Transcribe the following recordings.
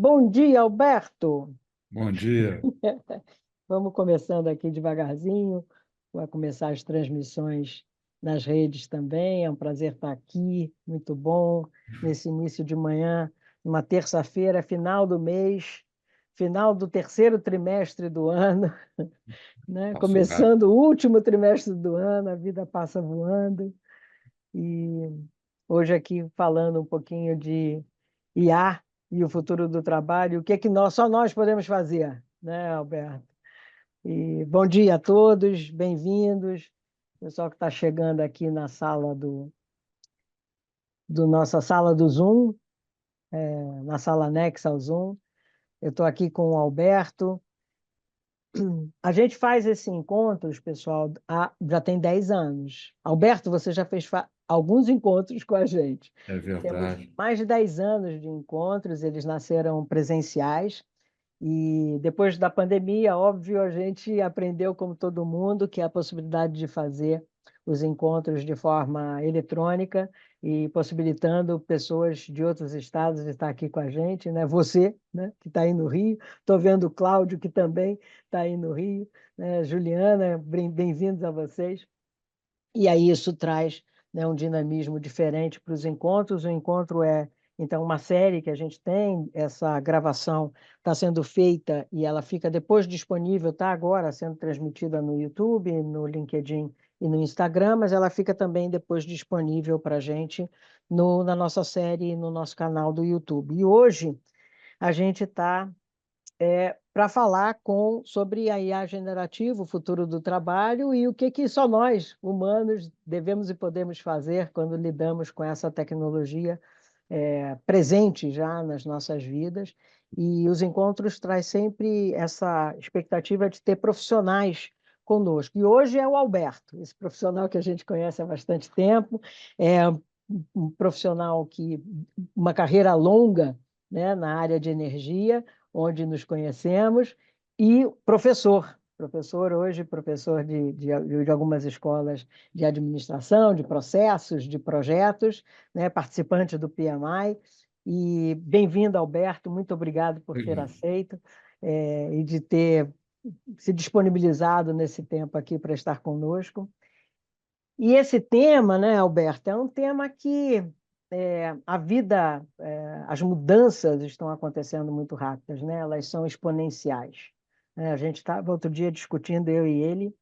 Bom dia, Alberto. Bom dia. Vamos começando aqui devagarzinho. Vai começar as transmissões nas redes também. É um prazer estar aqui, muito bom, nesse início de manhã, uma terça-feira, final do mês, final do terceiro trimestre do ano, né? Passou rápido. Começando o último trimestre do ano, a vida passa voando. E hoje aqui falando um pouquinho de IA e o futuro do trabalho, o que é que só nós podemos fazer, né, Alberto? E bom dia a todos, bem-vindos. Pessoal que está chegando aqui na sala do nossa sala do Zoom, na sala anexa ao Zoom. Eu estou aqui com o Alberto. A gente faz esses encontros, pessoal, já tem 10 anos. Alberto, você já fez alguns encontros com a gente. É Temos verdade. mais de 10 anos de encontros, eles nasceram presenciais. E depois da pandemia, óbvio, a gente aprendeu, como todo mundo, que é a possibilidade de fazer os encontros de forma eletrônica e possibilitando pessoas de outros estados de estar aqui com a gente, né? Você, né, que está aí no Rio, estou vendo o Cláudio, que também está aí no Rio, né? Juliana, bem-vindos a vocês. E aí isso traz, né, um dinamismo diferente para os encontros. O encontro é, então, uma série que a gente tem, essa gravação está sendo feita e ela fica depois disponível, está agora sendo transmitida no YouTube, no LinkedIn e no Instagram, mas ela fica também depois disponível para a gente na nossa série, no nosso canal do YouTube. E hoje a gente está para falar sobre a IA generativa, o futuro do trabalho e o que só nós, humanos, devemos e podemos fazer quando lidamos com essa tecnologia presente já nas nossas vidas. E os encontros traz sempre essa expectativa de ter profissionais conosco. E hoje é o Alberto, esse profissional que a gente conhece há bastante tempo, é um profissional que uma carreira longa, né, na área de energia, onde nos conhecemos, e professor hoje, professor de algumas escolas de administração, de processos, de projetos, né, participante do PMI. E bem-vindo, Alberto, muito obrigado por ter Legal. aceito e de ter se disponibilizado nesse tempo aqui para estar conosco. E esse tema, né, Alberto, é um tema que a vida, as mudanças estão acontecendo muito rápidas, né? Elas são exponenciais. A gente estava outro dia discutindo, eu e ele,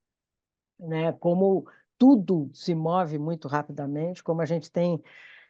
né, como tudo se move muito rapidamente, como a gente tem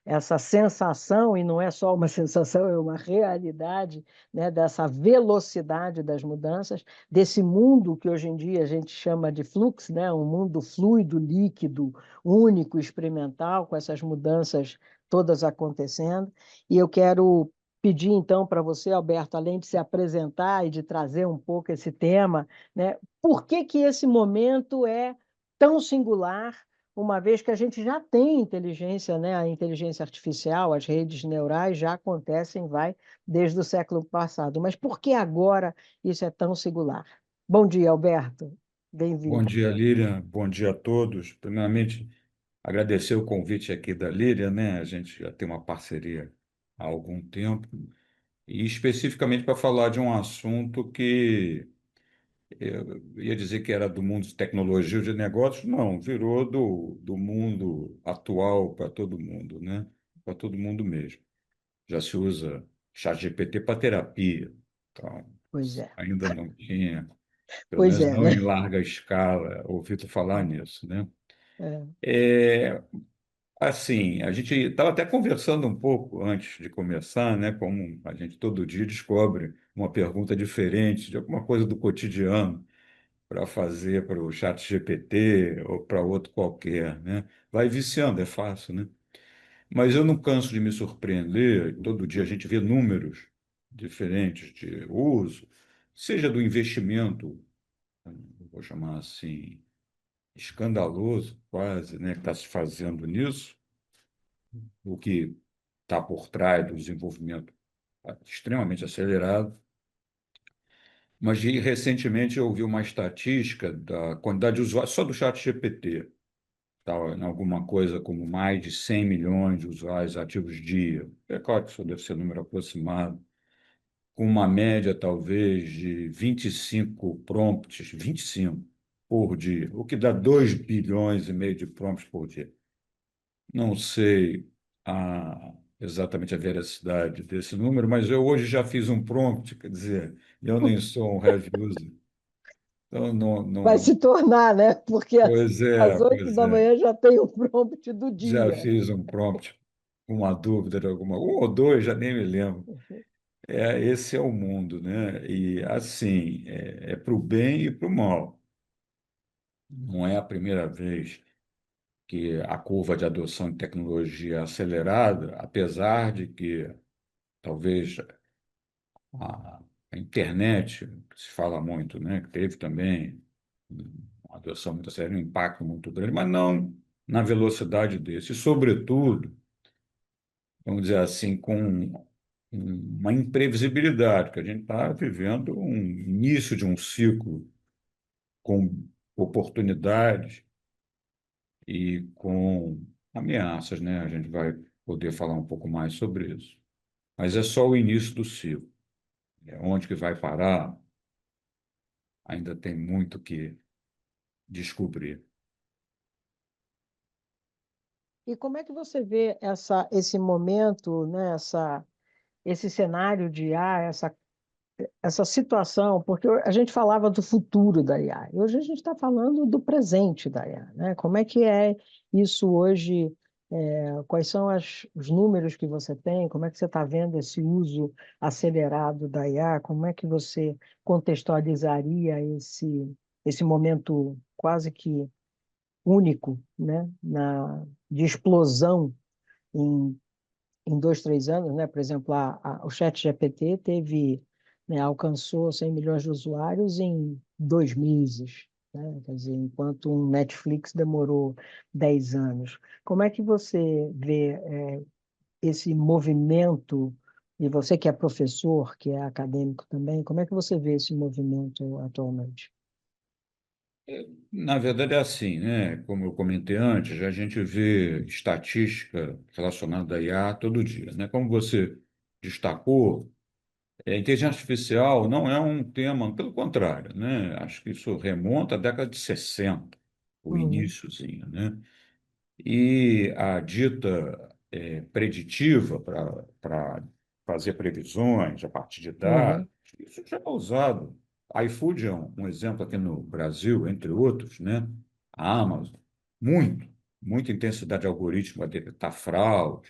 essa sensação, e não é só uma sensação, é uma realidade, né, dessa velocidade das mudanças, desse mundo que hoje em dia a gente chama de fluxo, né, um mundo fluido, líquido, único, experimental, com essas mudanças todas acontecendo. E eu quero pedir então para você, Alberto, além de se apresentar e de trazer um pouco esse tema, né, por que que esse momento é tão singular, uma vez que a gente já tem inteligência, né? A inteligência artificial, as redes neurais já acontecem, vai, desde o século passado. Mas por que agora isso é tão singular? Bom dia, Alberto. Bom Bem-vindo. dia, Líria. Bom dia a todos. Primeiramente, agradecer o convite aqui da Líria, né? A gente já tem uma parceria há algum tempo, e especificamente para falar de um assunto que eu ia dizer que era do mundo de tecnologia ou de negócios, não, virou do mundo atual para todo mundo, né? Para todo mundo mesmo. Já se usa ChatGPT para terapia, então Pois é. ainda não tinha. Pelo Pois menos é, não né? em larga escala, ouvido falar nisso, né? É, É, assim, a gente estava até conversando um pouco antes de começar, né? Como a gente todo dia descobre uma pergunta diferente de alguma coisa do cotidiano para fazer para o chat GPT ou para outro qualquer, né? Vai viciando, é fácil, né? Mas eu não canso de me surpreender, todo dia a gente vê números diferentes de uso, seja do investimento, vou chamar assim, escandaloso quase, né, que está se fazendo nisso, o que está por trás do desenvolvimento extremamente acelerado. Mas recentemente eu ouvi uma estatística da quantidade de usuários só do chat GPT, estava em alguma coisa como mais de 100 milhões de usuários ativos dia. É claro que isso deve ser um número aproximado, com uma média talvez de 25 prompts, 25 por dia, o que dá 2,5 bilhões de prompts por dia. Não sei exatamente a veracidade desse número, mas eu hoje já fiz um prompt, quer dizer, eu nem sou um heavy user. Então, Vai se tornar, né? Porque às oito pois da é. manhã já tem o prompt do Já dia. fiz um prompt com uma dúvida de alguma, um ou dois, já nem me lembro. Esse é o mundo, né? E assim, é para o bem e para o mal. Não é a primeira vez que a curva de adoção de tecnologia é acelerada, apesar de que talvez a internet, que se fala muito, né? Que teve também uma adoção muito acelerada, um impacto muito grande, mas não na velocidade desse. E, sobretudo, vamos dizer assim, com uma imprevisibilidade, que a gente está vivendo um início de um ciclo com oportunidades e com ameaças, né? A gente vai poder falar um pouco mais sobre isso. Mas é só o início do ciclo. Onde que vai parar, ainda tem muito que descobrir. E como é que você vê esse momento, né? Esse cenário de IA, essa situação? Porque a gente falava do futuro da IA, e hoje a gente está falando do presente da IA, né? Como é que é isso hoje? Quais são os números que você tem? Como é que você está vendo esse uso acelerado da IA? Como é que você contextualizaria esse momento quase que único, né? De explosão em, em 2, 3 anos, né? Por exemplo, o ChatGPT alcançou 100 milhões de usuários em 2 meses, né? Quer dizer, enquanto um Netflix demorou 10 anos. Como é que você vê esse movimento, e você que é professor, que é acadêmico também, como é que você vê esse movimento atualmente? Na verdade, é assim, né? Como eu comentei antes, a gente vê estatística relacionada à IA todo dia, né? Como você destacou, a inteligência artificial não é um tema, pelo contrário, né? Acho que isso remonta à década de 60, o Uhum, iníciozinho, né? E a dita preditiva para fazer previsões a partir de dados, uhum, isso já é usado. A iFood é um exemplo aqui no Brasil, entre outros, né? A Amazon, muito, muita intensidade de algoritmo a detectar fraude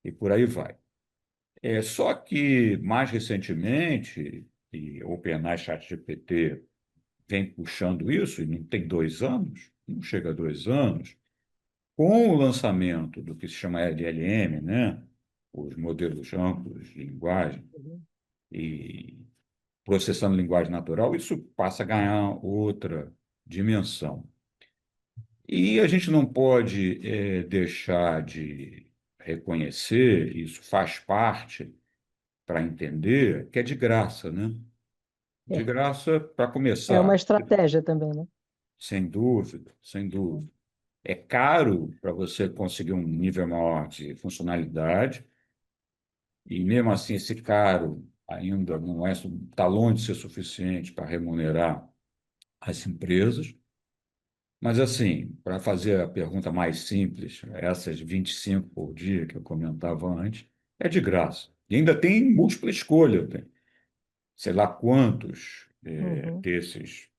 e por aí vai. Só que, mais recentemente, e OpenAI ChatGPT vem puxando isso, e não tem 2 anos, não chega a 2 anos, com o lançamento do que se chama LLM, né, os modelos amplos de linguagem uhum. e processando linguagem natural, isso passa a ganhar outra dimensão. E a gente não pode deixar de reconhecer, isso faz parte para entender, que é de graça, né? De É, graça para é uma começar, estratégia também, né? sem dúvida, sem dúvida. É caro para você conseguir um nível maior de funcionalidade, e mesmo assim esse caro ainda não está longe de ser suficiente para remunerar as empresas. Mas assim, para fazer a pergunta mais simples, essas 25 por dia que eu comentava antes, é de graça. E ainda tem múltipla escolha, tem sei lá quantos Uhum. desses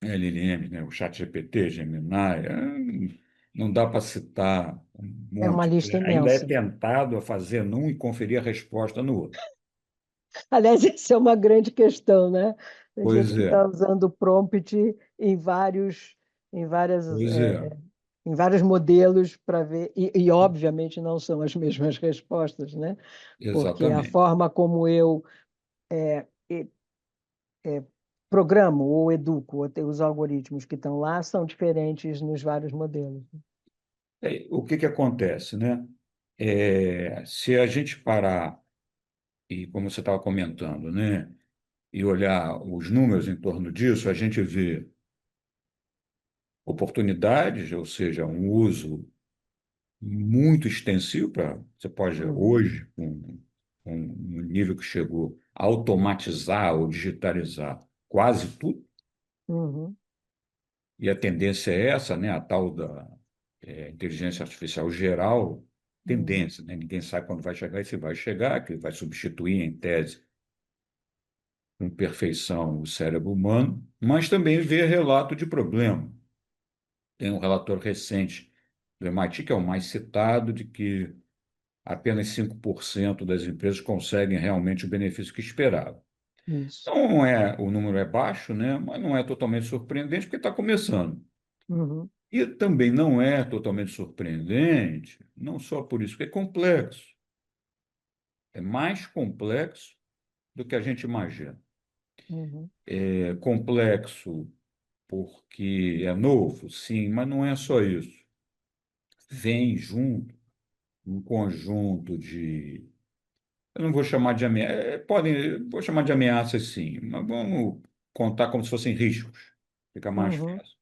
LLMs, né? O ChatGPT, Gemini, não dá para citar um É uma monte. lista Ainda é imensa. tentado a fazer num e conferir a resposta no outro. Aliás, essa é uma grande questão, né? Tem gente Pois que é, está usando o prompt em vários, em várias, pois é, em vários modelos para ver, obviamente não são as mesmas respostas, né? Porque a exatamente. forma como eu eh, programo ou educo os algoritmos que estão lá são diferentes nos vários modelos. O que que acontece, né? Se a gente parar, e como você estava comentando, né? E olhar os números em torno disso, a gente vê oportunidades, ou seja, um uso muito extensivo para você pode Uhum. hoje, com o nível que chegou, automatizar ou digitalizar quase tudo, Uhum, e a tendência é essa, né? A tal da inteligência artificial geral, uhum, tendência, né? Ninguém sabe quando vai chegar e se vai chegar, que vai substituir, em tese, com perfeição o cérebro humano, mas também vê relato de problema. Tem um relatório recente do MIT, que é o mais citado, de que apenas 5% das empresas conseguem realmente o benefício que esperavam. isso. Então, o número é baixo, né? Mas não é totalmente surpreendente, porque está começando. Uhum, E também não é totalmente surpreendente, não só por isso, porque é complexo. É mais complexo do que a gente imagina. uhum, É complexo porque é novo, sim, mas não é só isso. Vem junto um conjunto de. Eu não vou chamar de ameaças, vou chamar de ameaças, sim, mas vamos contar como se fossem riscos. Fica mais uhum, fácil.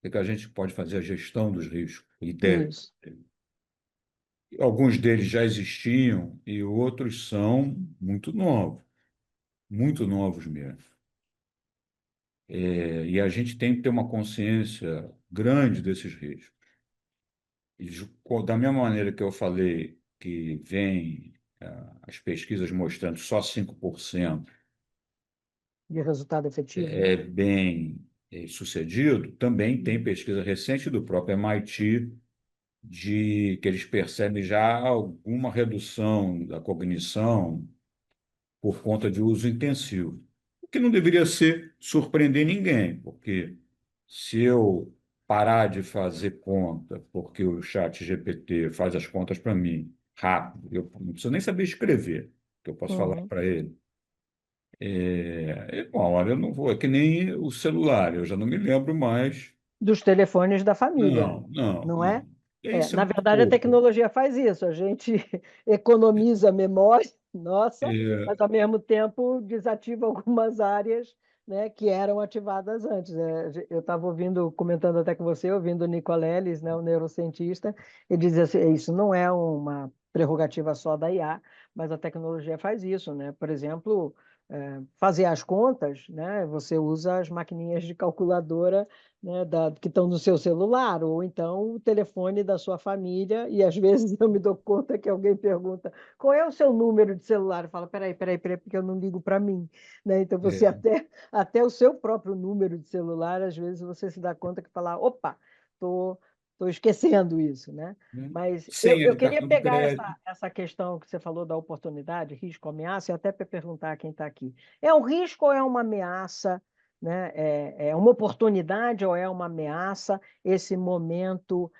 Porque a gente pode fazer a gestão dos riscos, e deve. isso. Alguns deles já existiam e outros são muito novos mesmo. E a gente tem que ter uma consciência grande desses riscos. E, da mesma maneira que eu falei que vem as pesquisas mostrando só 5% De resultado efetivo, né? é bem sucedido, também tem Uhum, pesquisa recente do próprio MIT de que eles percebem já alguma redução da cognição por conta de uso intensivo. O que não deveria ser surpreender ninguém, porque se eu parar de fazer conta, porque o chat GPT faz as contas para mim rápido, eu não preciso nem saber escrever, que eu posso falar uhum. para ele. Uma hora eu não vou, é que nem o celular, eu já não me lembro mais. Dos telefones da família, Não, não, não é? não. E isso é Na muito verdade, a pouco. tecnologia faz isso, a gente economiza a memória nossa, É, mas ao mesmo tempo desativa algumas áreas, né, que eram ativadas antes. Eu estava ouvindo, comentando até com você, ouvindo o Nicoleles, né, o neurocientista, e dizia assim, isso não é uma prerrogativa só da IA, mas a tecnologia faz isso, né? Por exemplo, fazer as contas, né, você usa as maquininhas de calculadora, né, que estão no seu celular, ou então o telefone da sua família, e às vezes eu me dou conta que alguém pergunta qual é o seu número de celular? Eu falo, peraí, porque eu não ligo para mim. Né? Então, você é, até o seu próprio número de celular, às vezes você se dá conta que fala, opa, tô esquecendo isso. Né? né? Mas Senha eu de queria cartão de pegar crédito. essa questão que você falou da oportunidade, risco, ameaça, e até para perguntar a quem está aqui. É um risco ou é uma ameaça? Né? É uma oportunidade ou é uma ameaça esse momento?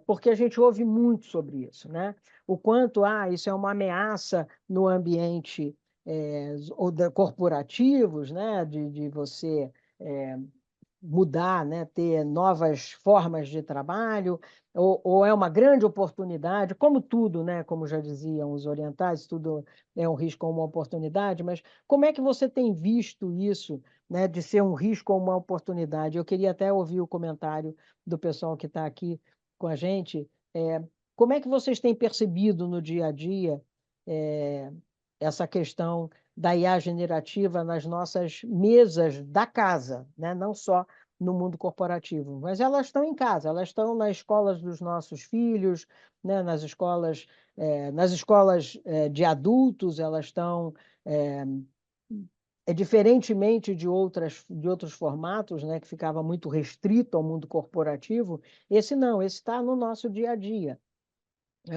Porque a gente ouve muito sobre isso, né? O quanto isso é uma ameaça no ambiente corporativos, né? De você mudar, né? Ter novas formas de trabalho, ou é uma grande oportunidade, como tudo, né? Como já diziam os orientais, tudo é um risco ou uma oportunidade, mas como é que você tem visto isso, né? De ser um risco ou uma oportunidade? Eu queria até ouvir o comentário do pessoal que está aqui com a gente. Como é que vocês têm percebido no dia a dia é, essa questão da IA generativa nas nossas mesas da casa, né? Não só no mundo corporativo, mas elas estão em casa, elas estão nas escolas dos nossos filhos, né? Nas escolas de adultos, elas estão é, diferentemente de outros formatos, né? Que ficava muito restrito ao mundo corporativo. Esse não, esse está no nosso dia a dia.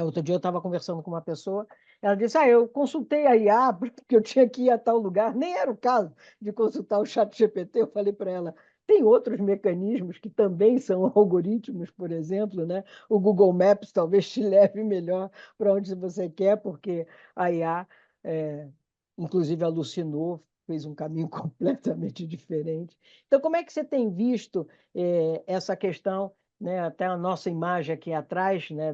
Outro dia eu estava conversando com uma pessoa, ela disse: eu consultei a IA porque eu tinha que ir a tal lugar. Nem era o caso de consultar o chat GPT. Eu falei para ela: tem outros mecanismos que também são algoritmos, por exemplo, né? O Google Maps talvez te leve melhor para onde você quer, porque a IA, inclusive, alucinou, fez um caminho completamente diferente. Então, como é que você tem visto essa questão, né? Até a nossa imagem aqui atrás, né?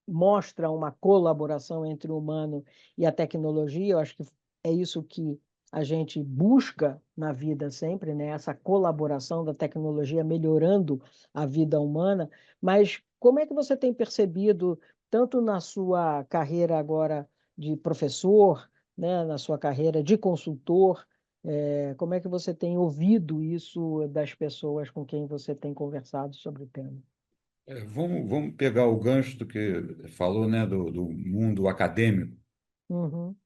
Mostra uma colaboração entre o humano e a tecnologia. Eu acho que é isso que a gente busca na vida sempre, né? Essa colaboração da tecnologia melhorando a vida humana. Mas como é que você tem percebido, tanto na sua carreira agora de professor, né, na sua carreira de consultor? Como é que você tem ouvido isso das pessoas com quem você tem conversado sobre o tema? Vamos pegar o gancho do que falou, né, do mundo acadêmico, Uhum,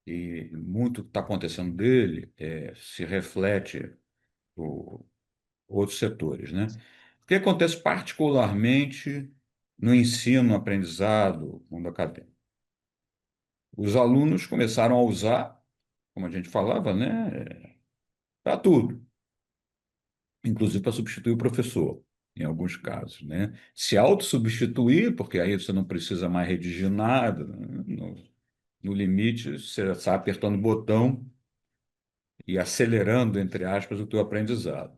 e muito que está acontecendo dele se reflete por outros setores, né? O que acontece particularmente no ensino, no aprendizado, mundo acadêmico? Os alunos começaram a usar, como a gente falava, né, para tudo, inclusive para substituir o professor, em alguns casos, né? Se autossubstituir, porque aí você não precisa mais redigir nada, né? No limite, você está apertando o botão e acelerando, entre aspas, o teu aprendizado.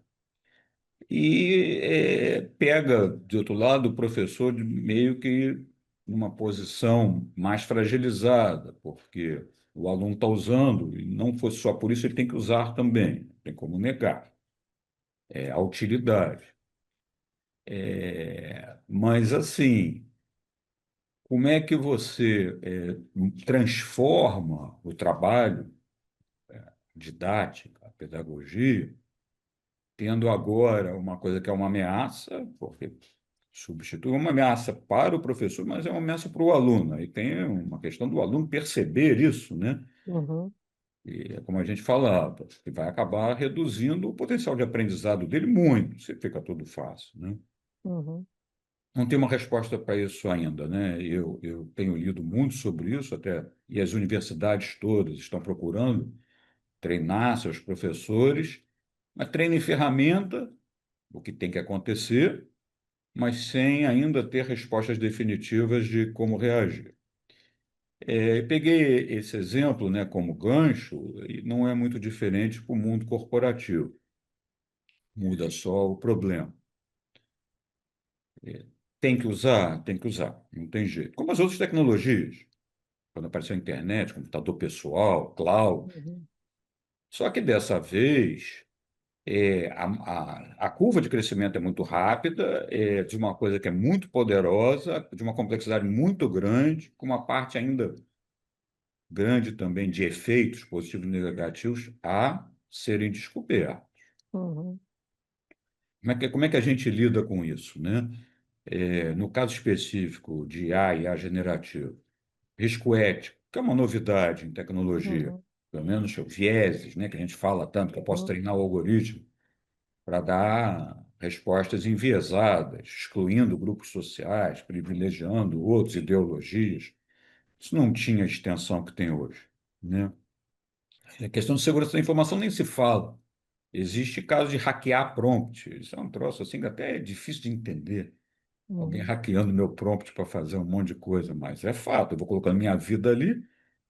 E pega, de outro lado, o professor meio que numa posição mais fragilizada, porque o aluno está usando, e não fosse só por isso, ele tem que usar também, não tem como negar, a utilidade. Mas, assim, como é que você transforma o trabalho didático, a pedagogia, tendo agora uma coisa que é uma ameaça, porque substitui uma ameaça para o professor, mas é uma ameaça para o aluno. Aí tem uma questão do aluno perceber isso, né? uhum, E é como a gente falava, que vai acabar reduzindo o potencial de aprendizado dele muito, se fica tudo fácil, né? uhum, Não tem uma resposta para isso ainda, né? Eu tenho lido muito sobre isso, até, e as universidades todas estão procurando treinar seus professores, mas treinem ferramenta, o que tem que acontecer, mas sem ainda ter respostas definitivas de como reagir. Peguei esse exemplo, né, como gancho, e não é muito diferente para o mundo corporativo. Muda só o problema. Tem que usar, não tem jeito. Como as outras tecnologias, quando apareceu a internet, computador pessoal, cloud. uhum, Só que dessa vez, a curva de crescimento é muito rápida, de uma coisa que é muito poderosa, de uma complexidade muito grande, com uma parte ainda grande também de efeitos positivos e negativos a serem descobertos. uhum, Como é que a gente lida com isso, né? No caso específico de IA e IA generativo, risco ético, que é uma novidade em tecnologia, uhum, pelo menos vieses, né, que a gente fala tanto, que eu posso uhum, treinar o algoritmo para dar respostas enviesadas, excluindo grupos sociais, privilegiando outras ideologias. Isso não tinha a extensão que tem hoje, né? A questão de segurança da informação nem se fala. Existe caso de hackear prompt. Isso é um troço assim que até é difícil de entender. Alguém uhum. hackeando meu prompt para fazer um monte de coisa, mas é fato. Eu vou colocando minha vida ali,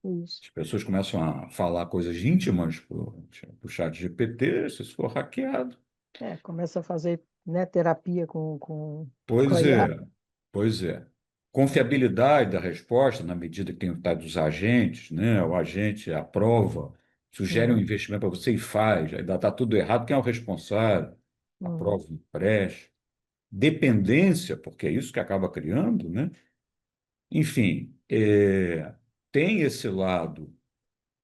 Isso. as pessoas começam a falar coisas íntimas para o chat GPT, se isso for hackeado. Começa a fazer, né, terapia com a Pois IA. é, pois é. Confiabilidade da resposta, na medida que tem o tal dos agentes, né? O agente aprova, sugere um Uhum, investimento para você e faz, aí está tudo errado, quem é o responsável? uhum, Aprova o empréstimo. Dependência, porque é isso que acaba criando, né? Enfim, tem esse lado,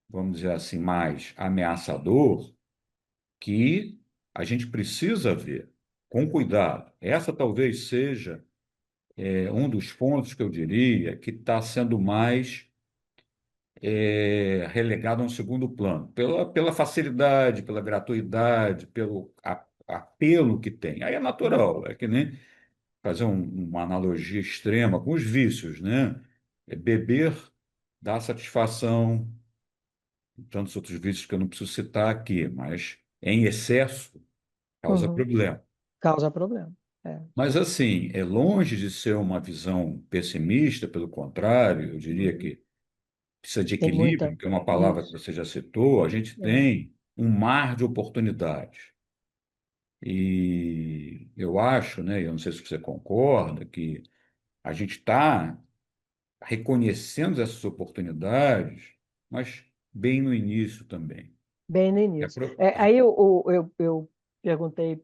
vamos dizer assim, mais ameaçador que a gente precisa ver com cuidado. Essa talvez seja um dos pontos que eu diria que está sendo mais relegado a um segundo plano, pela facilidade, pela gratuidade, pelo apelo que tem. Aí é uhum, natural, é que nem fazer uma analogia extrema com os vícios, né? Beber dá satisfação, tantos outros vícios que eu não preciso citar aqui, mas em excesso causa uhum. problema. Causa problema. É. Mas, assim, é longe de ser uma visão pessimista, pelo contrário, eu diria Uhum. que precisa de Tem muita. equilíbrio, que é uma palavra que Isso. você já citou, a gente É. tem um mar de oportunidades. E eu acho, né, eu não sei se você concorda, que a gente está reconhecendo essas oportunidades, mas bem no início também. Bem no É início. pro- Aí eu perguntei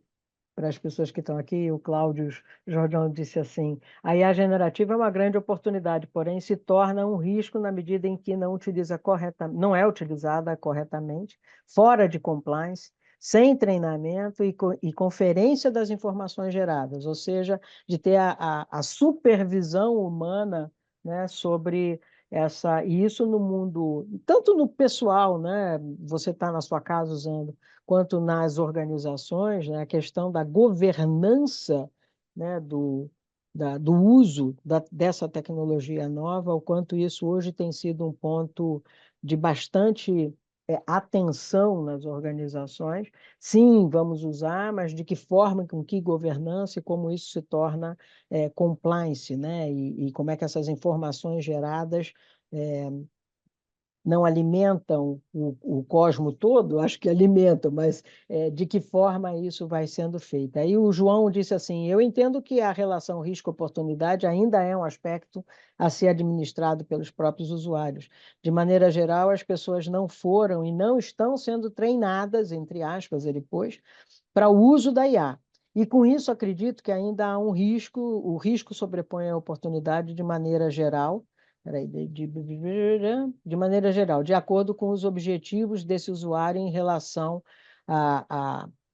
para as pessoas que estão aqui, o Cláudio Jordão disse assim: a IA generativa é uma grande oportunidade, porém se torna um risco na medida em que não é utilizada corretamente, fora de compliance, sem treinamento e conferência das informações geradas, ou seja, de ter a supervisão humana, né, sobre e isso no mundo, tanto no pessoal, né, você está na sua casa usando, quanto nas organizações, né, a questão da governança, né, do uso dessa tecnologia nova, o quanto isso hoje tem sido um ponto de bastante atenção nas organizações. Sim, vamos usar, mas de que forma, com que governança e como isso se torna compliance, né? E como é que essas informações geradas não alimentam o cosmo todo, acho que alimentam, mas de que forma isso vai sendo feito. Aí o João disse assim: eu entendo que a relação risco-oportunidade ainda é um aspecto a ser administrado pelos próprios usuários. De maneira geral, as pessoas não foram e não estão sendo treinadas, entre aspas, ele pôs, para o uso da IA. E com isso acredito que ainda há um risco, o risco sobrepõe a oportunidade de maneira geral. Peraí, de maneira geral, de acordo com os objetivos desse usuário em relação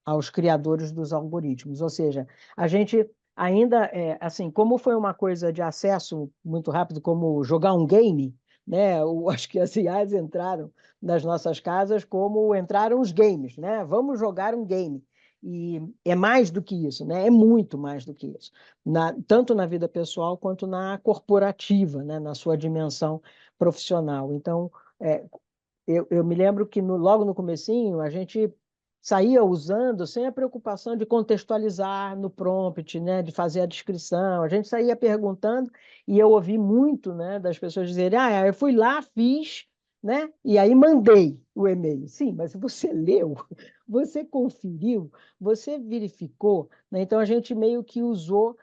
aos criadores dos algoritmos. Ou seja, a gente ainda, assim, como foi uma coisa de acesso muito rápido, como jogar um game, né? Eu acho que as IAs entraram nas nossas casas como entraram os games, né? Vamos jogar um game. E é mais do que isso, né? É muito mais do que isso, tanto na vida pessoal quanto na corporativa, né? Na sua dimensão profissional. Então, é, eu me lembro que logo no comecinho a gente saía usando sem a preocupação de contextualizar no prompt, né, de fazer a descrição. A gente saía perguntando e eu ouvi muito, né, das pessoas dizerem: ah, eu fui lá, fiz, né, e aí mandei o e-mail. Sim, mas você leu, você conferiu, você verificou, né? Então a gente meio que usou,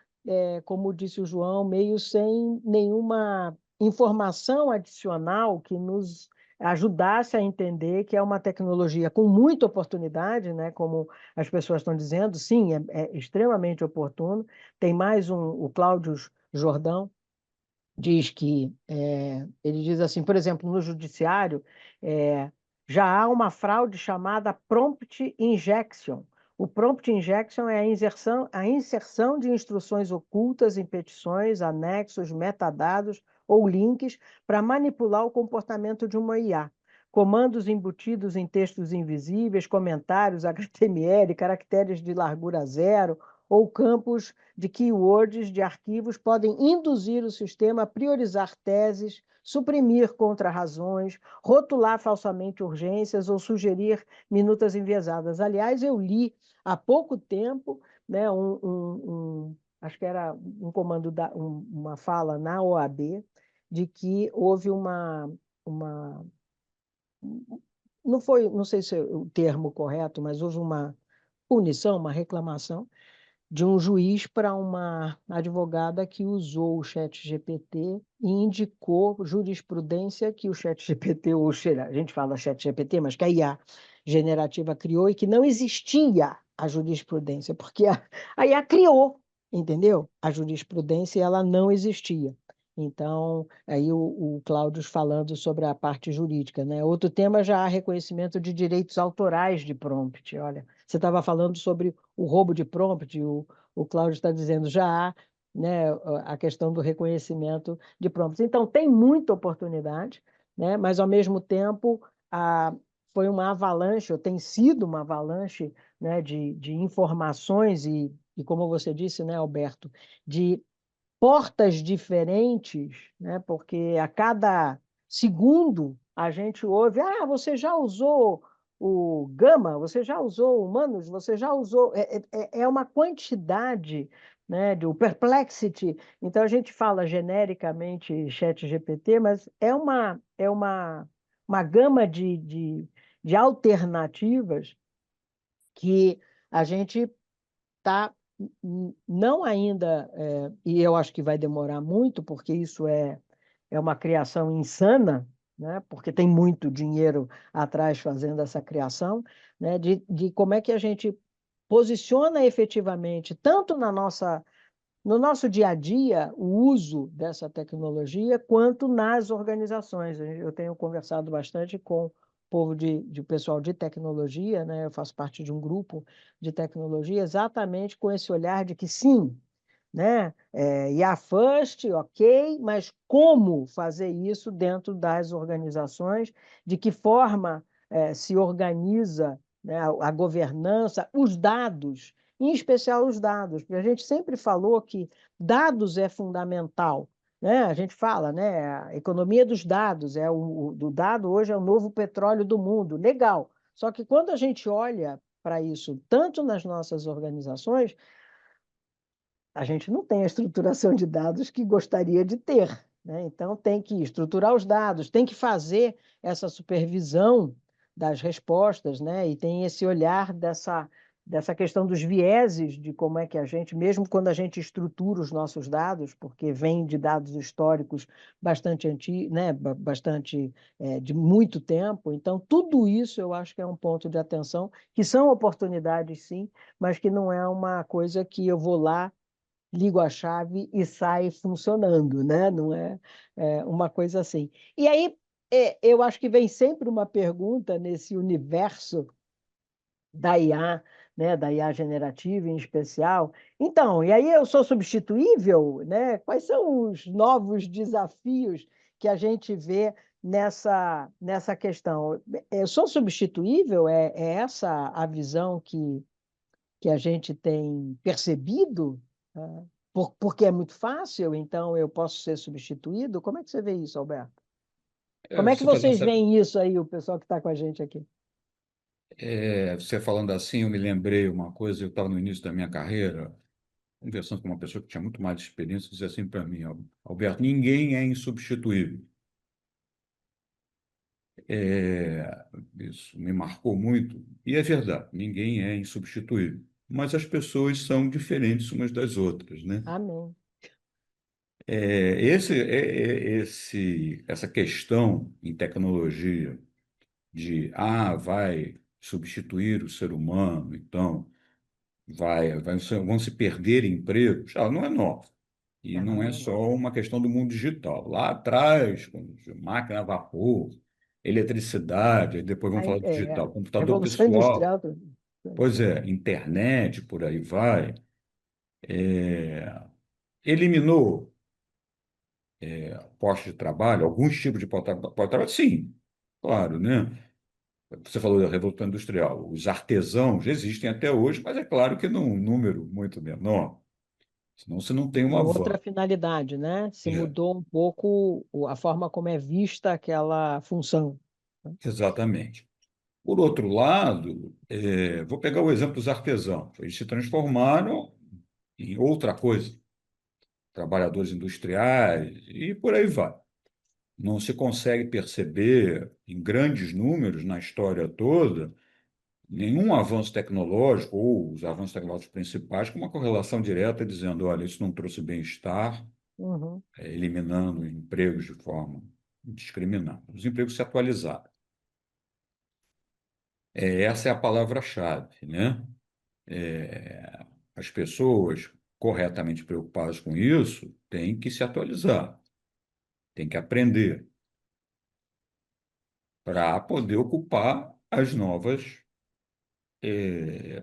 como disse o João, meio sem nenhuma informação adicional que nos ajudasse a entender que é uma tecnologia com muita oportunidade, né? Como as pessoas estão dizendo, sim, é extremamente oportuno. Tem mais o Cláudio Jordão diz que, ele diz assim, por exemplo, no judiciário, é, já há uma fraude chamada prompt injection. O prompt injection é a inserção de instruções ocultas em petições, anexos, metadados ou links para manipular o comportamento de uma IA. Comandos embutidos em textos invisíveis, comentários, HTML, caracteres de largura zero, ou campos de keywords de arquivos podem induzir o sistema a priorizar teses, suprimir contrarrazões, rotular falsamente urgências ou sugerir minutas enviesadas. Aliás, eu li há pouco tempo, né, acho que era um comando, uma fala na OAB, de que houve uma não foi, não sei se é o termo correto, mas houve uma punição, uma reclamação de um juiz para uma advogada que usou o chat GPT e indicou jurisprudência que o chat GPT, ou a gente fala chat GPT, mas que a IA generativa criou e que não existia a jurisprudência, porque a IA criou, entendeu? A jurisprudência ela não existia. Então, aí o Cláudio falando sobre a parte jurídica, né? Outro tema já há reconhecimento de direitos autorais de prompt. Olha, você estava falando sobre o roubo de prompt, o Cláudio está dizendo já há, né, a questão do reconhecimento de prompts. Então, tem muita oportunidade, né, mas, ao mesmo tempo, foi uma avalanche, ou tem sido uma avalanche, né, de informações como você disse, né, Alberto, de portas diferentes, né? Porque a cada segundo a gente ouve: ah, você já usou o Gama, você já usou o Manus, você já usou. É uma quantidade, né, o Perplexity. Então a gente fala genericamente chat GPT, mas uma gama de alternativas que a gente está não ainda, e eu acho que vai demorar muito, porque isso é uma criação insana, né? Porque tem muito dinheiro atrás fazendo essa criação, né? De como é que a gente posiciona efetivamente, tanto no nosso dia a dia, o uso dessa tecnologia, quanto nas organizações. Eu tenho conversado bastante com o povo de pessoal de tecnologia, né? Eu faço parte de um grupo de tecnologia, exatamente com esse olhar de que sim, né? IA first, ok, mas como fazer isso dentro das organizações, de que forma se organiza, né, a governança, os dados, em especial os dados, porque a gente sempre falou que dados é fundamental, né? A gente fala, né, a economia dos dados, do dado hoje é o novo petróleo do mundo, legal. Só que quando a gente olha para isso, tanto nas nossas organizações, a gente não tem a estruturação de dados que gostaria de ter, né? Então, tem que estruturar os dados, tem que fazer essa supervisão das respostas, né? E tem esse olhar dessa questão dos vieses, de como é que a gente, mesmo quando a gente estrutura os nossos dados, porque vem de dados históricos bastante antigos, né? Bastante de muito tempo, então tudo isso eu acho que é um ponto de atenção, que são oportunidades, sim, mas que não é uma coisa que eu vou lá, ligo a chave e sai funcionando, né? Não é uma coisa assim. E aí, eu acho que vem sempre uma pergunta nesse universo da IA, né? Da IA generativa em especial. Então, e aí eu sou substituível, né? Quais são os novos desafios que a gente vê nessa questão? Eu sou substituível? É essa a visão que a gente tem percebido, né? Porque é muito fácil, então eu posso ser substituído? Como é que você vê isso, Alberto? Como é que Você fazendo vocês essa, veem isso aí, o pessoal que está com a gente aqui? você falando assim, eu me lembrei uma coisa, eu estava no início da minha carreira, conversando com uma pessoa que tinha muito mais experiência, dizia assim para mim: Alberto, ninguém é insubstituível. É, isso me marcou muito, e é verdade, ninguém é insubstituível, mas as pessoas são diferentes umas das outras, né? Amém. Essa questão em tecnologia de, vai substituir o ser humano, então vão se perder empregos, ela não é nova. E Ela não é não é nova. só uma questão do mundo digital. Lá atrás, com máquina a vapor, eletricidade, aí depois vamos falar do digital, computador Revolução pessoal, Industrial. pois é, internet, por aí vai, eliminou postos de trabalho, alguns tipos de postos de trabalho, sim, claro, né? Você falou da Revolução Industrial. Os artesãos existem até hoje, mas é claro que num número muito menor. Senão você não tem um Com outra avanço. finalidade, né? Se É, mudou um pouco a forma como é vista aquela função, né? exatamente. Por outro lado, vou pegar o exemplo dos artesãos. Eles se transformaram em outra coisa, trabalhadores industriais e por aí vai. Não se consegue perceber em grandes números na história toda nenhum avanço tecnológico, ou os avanços tecnológicos principais, com uma correlação direta dizendo: olha, isso não trouxe bem-estar, Uhum, eliminando empregos de forma indiscriminada. Os empregos se atualizaram. Essa é a palavra-chave, né? As pessoas corretamente preocupadas com isso têm que se atualizar, têm que aprender para poder ocupar as novas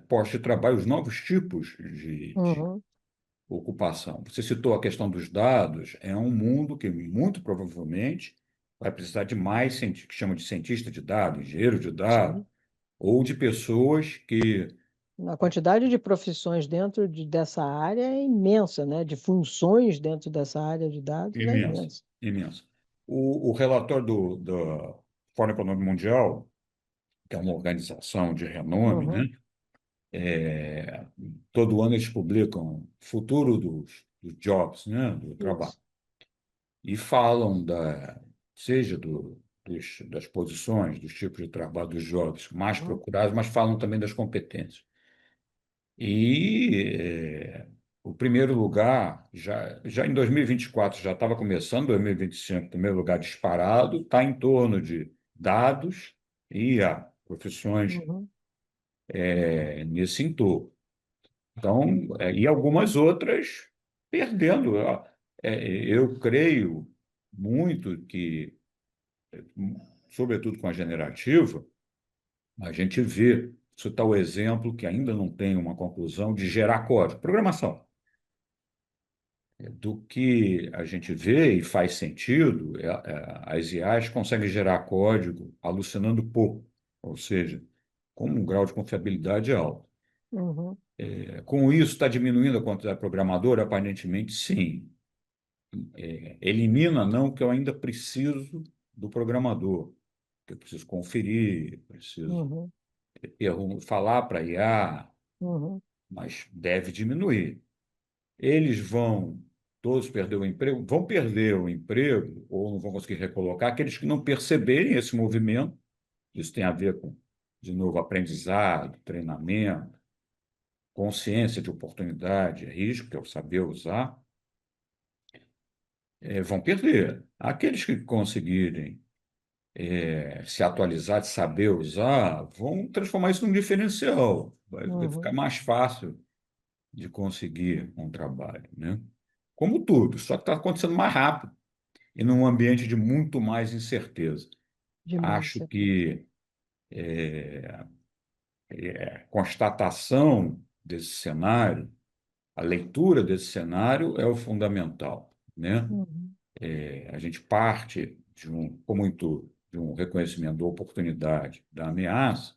postos de trabalho, os novos tipos de uhum, ocupação. Você citou a questão dos dados, é um mundo que muito provavelmente vai precisar de mais que chama de cientista de dados, engenheiro de dados, sim. ou de pessoas que A quantidade de profissões dentro dessa área é imensa, né? De funções dentro dessa área de dados é imensa, imensa. imensa. O relatório do Fórum Econômico Mundial, que é uma organização de renome, Uhum, né? Todo ano eles publicam o futuro dos jobs, né? Do trabalho. isso. E falam seja das posições, dos tipos de trabalho, dos jobs mais Uhum, procurados, mas falam também das competências. E o primeiro lugar, já em 2024, já estava começando, 2025, o primeiro lugar disparado, está em torno de dados e profissões uhum, nesse entorno. Então, e algumas outras perdendo. Eu creio muito que, sobretudo com a generativa, a gente vê, isso está o exemplo que ainda não tem uma conclusão de gerar código, programação. Do que a gente vê e faz sentido, as IAs conseguem gerar código alucinando pouco, ou seja, com um grau de confiabilidade alto. Uhum, Com isso, está diminuindo a quantidade de programador? Aparentemente, sim. Elimina, não, que eu ainda preciso do programador, que eu preciso conferir, preciso uhum, falar para a IA, uhum, mas deve diminuir. Eles vão todos perder o emprego, vão perder o emprego ou não vão conseguir recolocar aqueles que não perceberem esse movimento. Isso tem a ver com, de novo, aprendizado, treinamento, consciência de oportunidade, risco, que é o saber usar, vão perder. Aqueles que conseguirem se atualizar, de saber usar, vão transformar isso num diferencial. Vai ficar uhum. mais fácil de conseguir um trabalho, né? Como tudo, só que está acontecendo mais rápido e num ambiente de muito mais incerteza. Demais, Acho que a constatação desse cenário, a leitura desse cenário é o fundamental, né? uhum, A gente parte de como em tudo, de um reconhecimento da oportunidade, da ameaça,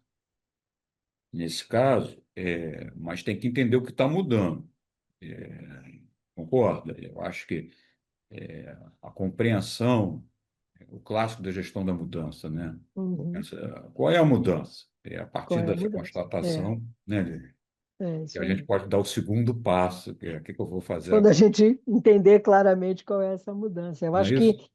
nesse caso, mas tem que entender o que está mudando. Concorda? Eu acho que a compreensão, o clássico da gestão da mudança, né? uhum. Qual é a mudança? É a Qual partir é a dessa mudança? É, constatação, né, Lili, é que isso a gente aí. pode dar o segundo passo, que é o que que eu vou fazer Quando a agora. gente entender claramente qual é essa mudança. Eu Não é acho isso? que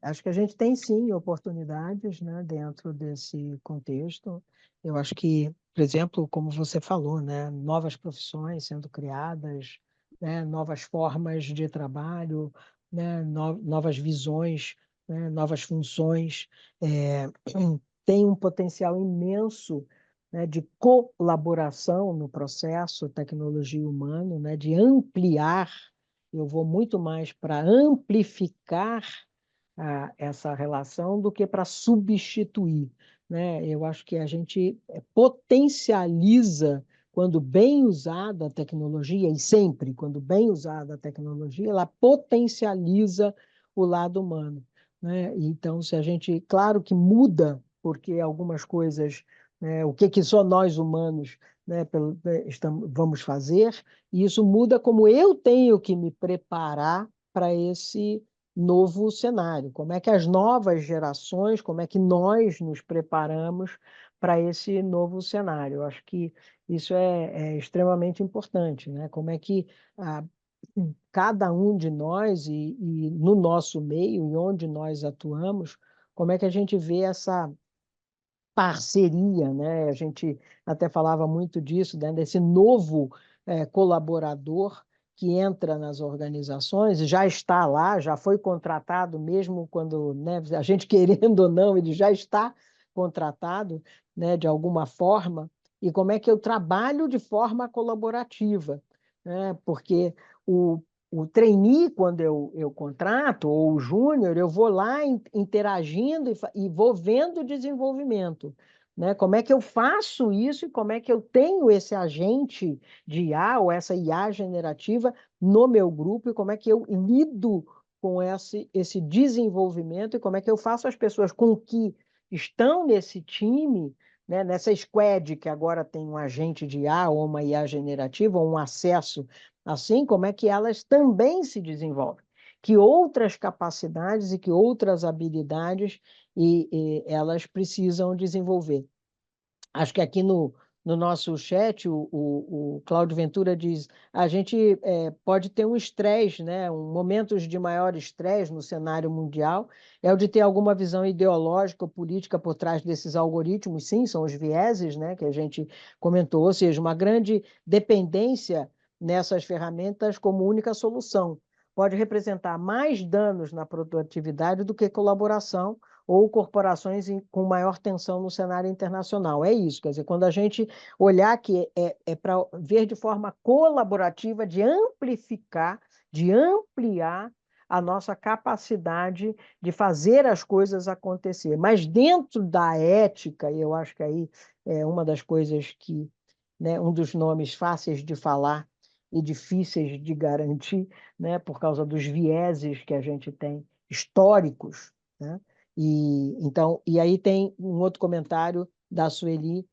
acho que a gente tem sim oportunidades, né, dentro desse contexto. Eu acho que, por exemplo, como você falou, né, novas profissões sendo criadas, né, novas formas de trabalho, né, novas visões, né, novas funções, é, tem um potencial imenso, né, de colaboração no processo tecnologia humano, né, de ampliar, eu vou muito mais para amplificar essa relação do que para substituir, né? Eu acho que a gente potencializa quando bem usada a tecnologia, e sempre quando bem usada a tecnologia, ela potencializa o lado humano, né? Então, se a gente, claro que muda, porque algumas coisas, né, o que que só nós humanos, né, vamos fazer, e isso muda como eu tenho que me preparar para esse novo cenário, como é que as novas gerações, como é que nós nos preparamos para esse novo cenário. Eu acho que isso é extremamente importante, né? Como é que ah, cada um de nós e no nosso meio e onde nós atuamos, como é que a gente vê essa parceria, né? A gente até falava muito disso, né? Desse novo colaborador que entra nas organizações, já está lá, já foi contratado, mesmo quando, né, a gente querendo ou não, ele já está contratado, né, de alguma forma. E como é que eu trabalho de forma colaborativa, né? Porque o o trainee, quando eu contrato, ou o júnior, eu vou lá interagindo e vou vendo o desenvolvimento, né? Como é que eu faço isso e como é que eu tenho esse agente de IA ou essa IA generativa no meu grupo e como é que eu lido com esse desenvolvimento e como é que eu faço as pessoas com que estão nesse time, né, nessa squad que agora tem um agente de IA ou uma IA generativa ou um acesso assim, como é que elas também se desenvolvem, que outras capacidades e que outras habilidades elas precisam desenvolver. Acho que aqui no nosso chat, o Cláudio Ventura diz: a gente pode ter um estresse, né? Momentos de maior estresse no cenário mundial, é o de ter alguma visão ideológica ou política por trás desses algoritmos, sim, são os vieses, né, que a gente comentou, ou seja, uma grande dependência nessas ferramentas como única solução. Pode representar mais danos na produtividade do que colaboração ou corporações com maior tensão no cenário internacional. É isso, quer dizer, quando a gente olhar que é para ver de forma colaborativa, de amplificar, de ampliar a nossa capacidade de fazer as coisas acontecer. Mas dentro da ética, e eu acho que aí é uma das coisas que, né, um dos nomes fáceis de falar e difíceis de garantir, né, por causa dos vieses que a gente tem históricos, né? E aí tem um outro comentário da Sueli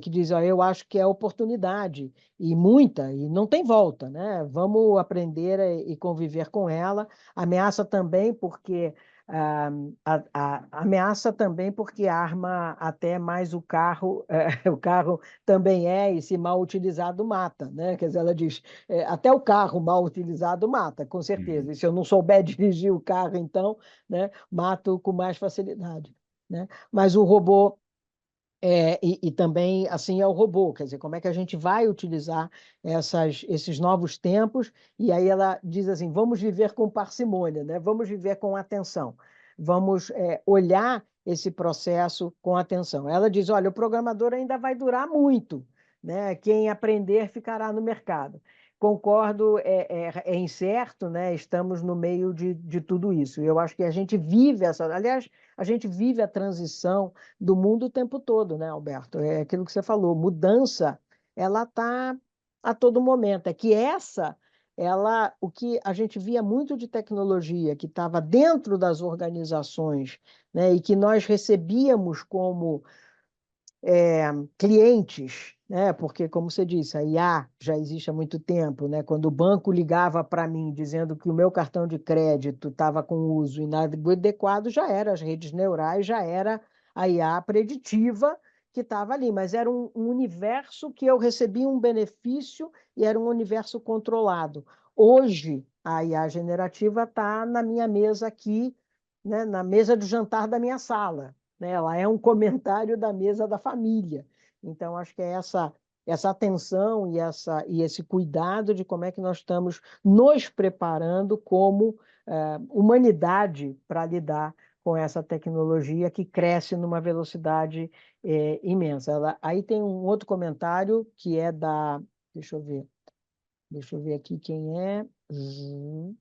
que diz, ó, eu acho que é oportunidade e muita e não tem volta, né? Vamos aprender e conviver com ela. Ameaça também porque ah, ameaça também porque arma até mais o carro, o carro também e se mal utilizado mata, né? Quer dizer, ela diz, até o carro mal utilizado mata, com certeza. E se eu não souber dirigir o carro, então, né, mato com mais facilidade, né? Mas o robô e também assim é o robô, quer dizer, como é que a gente vai utilizar esses novos tempos? E aí ela diz assim: vamos viver com parcimônia, né? Vamos viver com atenção, vamos olhar esse processo com atenção. Ela diz: olha, o programador ainda vai durar muito, né? Quem aprender ficará no mercado. Concordo, é incerto, né? Estamos no meio de tudo isso. Eu acho que a gente vive aliás, a gente vive a transição do mundo o tempo todo, né, Alberto? É aquilo que você falou, mudança, ela está a todo momento. É que o que a gente via muito de tecnologia que estava dentro das organizações, né, e que nós recebíamos como clientes, né? Porque, como você disse, a IA já existe há muito tempo, né? Quando o banco ligava para mim dizendo que o meu cartão de crédito estava com uso inadequado, já era as redes neurais, já era a IA preditiva que estava ali, mas era um universo que eu recebia um benefício e era um universo controlado. Hoje, a IA generativa está na minha mesa aqui, né? Na mesa do jantar da minha sala, né? Ela é um comentário da mesa da família. Então, acho que é essa atenção e esse cuidado de como é que nós estamos nos preparando como humanidade para lidar com essa tecnologia que cresce numa velocidade imensa. Aí tem um outro comentário que é da. Deixa eu ver aqui quem é. Do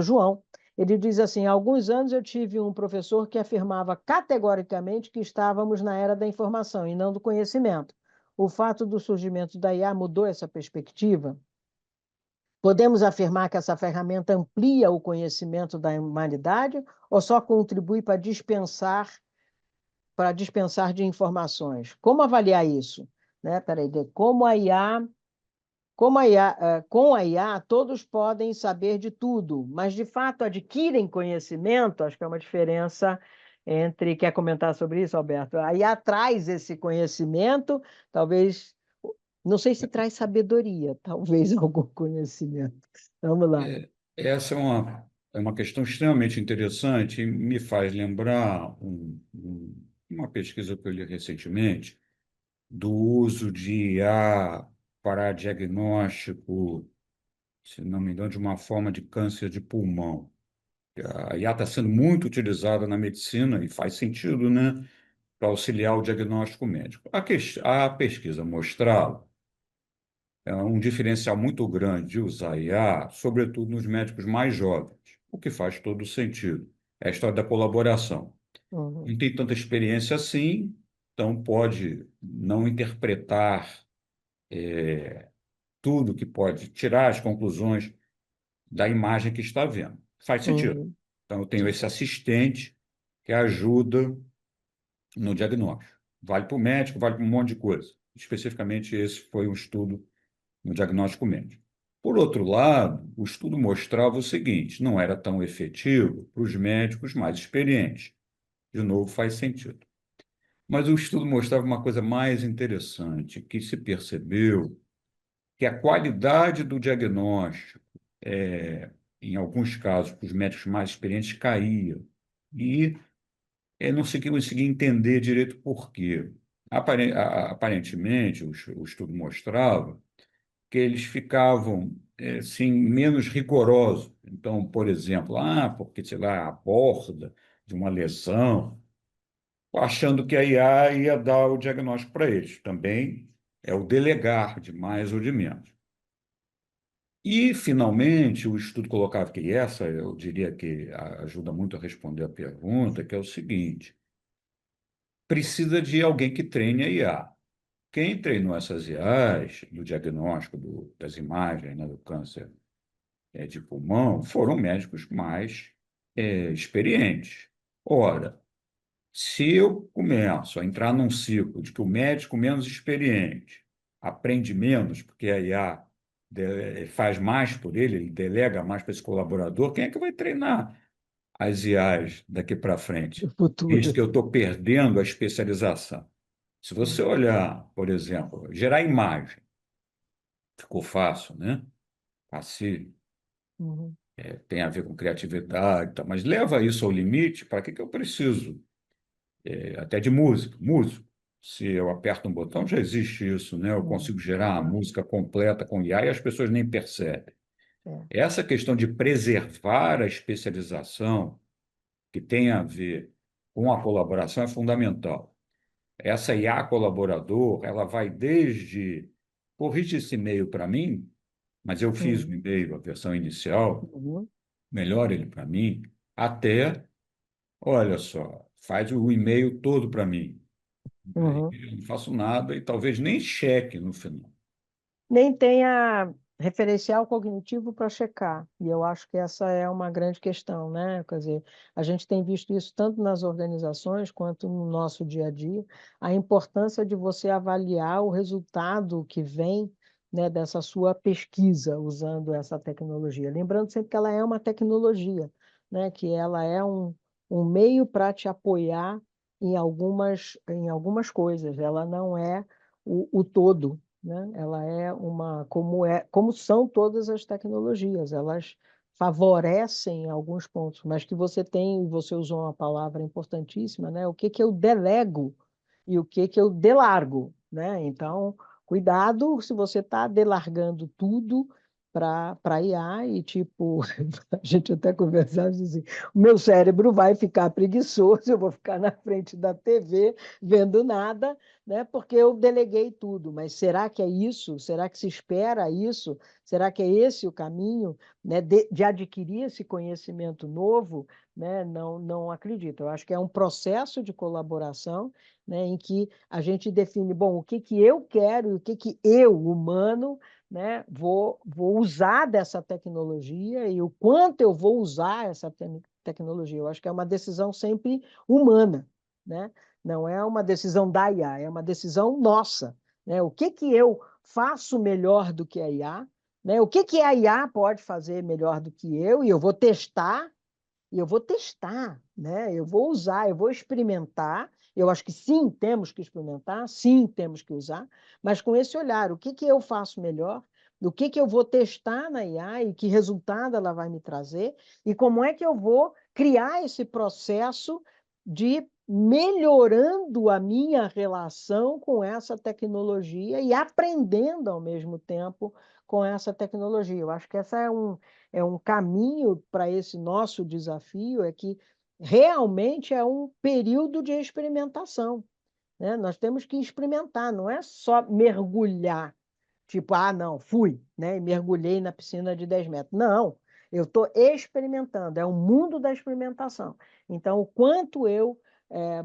João. Ele diz assim: há alguns anos eu tive um professor que afirmava categoricamente que estávamos na era da informação e não do conhecimento. O fato do surgimento da IA mudou essa perspectiva? Podemos afirmar que essa ferramenta amplia o conhecimento da humanidade ou só contribui para dispensar de informações? Como avaliar isso? Né? Peraí, com a IA, todos podem saber de tudo, mas de fato adquirem conhecimento. Acho que é uma diferença entre. Quer comentar sobre isso, Alberto? A IA traz esse conhecimento, talvez. Não sei se traz sabedoria, talvez algum conhecimento. Vamos lá. Essa é uma questão extremamente interessante e me faz lembrar uma pesquisa que eu li recentemente do uso de IA para diagnóstico, se não me engano, de uma forma de câncer de pulmão. A IA está sendo muito utilizada na medicina e faz sentido, né, para auxiliar o diagnóstico médico. A pesquisa mostrava um diferencial muito grande de usar IA, sobretudo nos médicos mais jovens, o que faz todo sentido. É a história da colaboração. Uhum, Não tem tanta experiência assim, então pode não interpretar tudo que pode tirar as conclusões da imagem que está vendo. Faz sentido. uhum, Então, eu tenho sim, esse assistente que ajuda no diagnóstico. Vale para o médico, vale para um monte de coisa. Especificamente, esse foi um estudo no diagnóstico médico. Por outro lado, o estudo mostrava o seguinte: não era tão efetivo para os médicos mais experientes. De novo, faz sentido. Mas o estudo mostrava uma coisa mais interessante, que se percebeu que a qualidade do diagnóstico, em alguns casos, para os médicos mais experientes, caía. E não se conseguia entender direito por quê. Aparentemente, o estudo mostrava que eles ficavam, sim, menos rigorosos Então, por exemplo, porque, sei lá, aborda de uma lesão, achando que a IA ia dar o diagnóstico para eles. Também é o delegar de mais ou de menos. E, finalmente, o estudo colocava que essa, eu diria que ajuda muito a responder a pergunta, que é o seguinte: precisa de alguém que treine a IA. Quem treinou essas IAs no diagnóstico das imagens, né, do câncer de pulmão foram médicos mais experientes. Ora, se eu começo a entrar num ciclo de que o médico menos experiente aprende menos, porque a IA faz mais por ele, ele delega mais para esse colaborador, quem é que vai treinar as IAs daqui para no frente? Visto futuro. que eu estou perdendo a especialização. Se você olhar, por exemplo, gerar imagem, ficou fácil, né? Fácil, Uhum, tem a ver com criatividade, e tal, mas leva isso ao limite, para que que eu preciso? Até de música. Músico. Se eu aperto um botão, já existe isso, né? Eu uhum, consigo gerar a uhum, música completa com IA e as pessoas nem percebem. é, Essa questão de preservar a especialização, que tem a ver com a colaboração, é fundamental. Essa IA colaborador, ela vai desde corrige esse e-mail para mim, mas eu fiz o uhum, e-mail, a versão inicial, uhum, melhora ele para mim, até, olha só, faz o e-mail todo para mim. Aí uhum. eu não faço nada e talvez nem cheque no final. Nem tenha referencial cognitivo para checar. E eu acho que essa é uma grande questão, né? Quer dizer, a gente tem visto isso tanto nas organizações quanto no nosso dia a dia, a importância de você avaliar o resultado que vem, né, dessa sua pesquisa usando essa tecnologia. Lembrando sempre que ela é uma tecnologia, né? Que ela é um meio para te apoiar em algumas coisas. Ela não é o todo, né? Ela como são todas as tecnologias, elas favorecem alguns pontos, mas que você usou uma palavra importantíssima, né? O que que eu delego e o que que eu delargo, né? Então, cuidado se você está delargando tudo para IA e tipo, a gente até conversava assim, o meu cérebro vai ficar preguiçoso, eu vou ficar na frente da TV vendo nada, né? Porque eu deleguei tudo. Mas será que é isso? Será que se espera isso? Será que é esse o caminho, né, de adquirir esse conhecimento novo? Né? Não, não acredito. Eu acho que é um processo de colaboração, né, em que a gente define, bom, o que que eu quero e o que que eu, humano, né, vou usar dessa tecnologia e o quanto eu vou usar essa tecnologia. Eu acho que é uma decisão sempre humana, né? Não é uma decisão da IA, é uma decisão nossa, né? O que que eu faço melhor do que a IA, né? O que que a IA pode fazer melhor do que eu, e eu vou testar, né? Eu vou usar, eu vou experimentar. Eu acho que sim, temos que experimentar, sim, temos que usar, mas com esse olhar, o que que eu faço melhor? O que que eu vou testar na IA e que resultado ela vai me trazer? E como é que eu vou criar esse processo de melhorando a minha relação com essa tecnologia e aprendendo ao mesmo tempo com essa tecnologia? Eu acho que essa é um caminho para esse nosso desafio, é que realmente é um período de experimentação, né? Nós temos que experimentar, não é só mergulhar, tipo, não, fui, né? E mergulhei na piscina de 10 metros. Não, eu estou experimentando, é o mundo da experimentação. Então, o quanto eu é,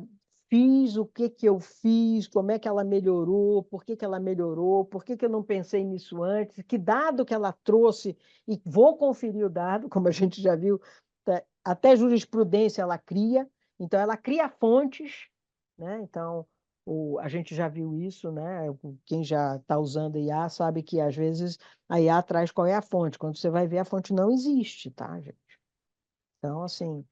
fiz, o que que eu fiz, como é que ela melhorou, por que que ela melhorou, por que que eu não pensei nisso antes, que dado que ela trouxe, e vou conferir o dado, como a gente já viu, até jurisprudência ela cria, então ela cria fontes, né? Então, a gente já viu isso, né? Quem já está usando IA sabe que às vezes a IA traz qual é a fonte. Quando você vai ver, a fonte não existe, tá, gente? Então, assim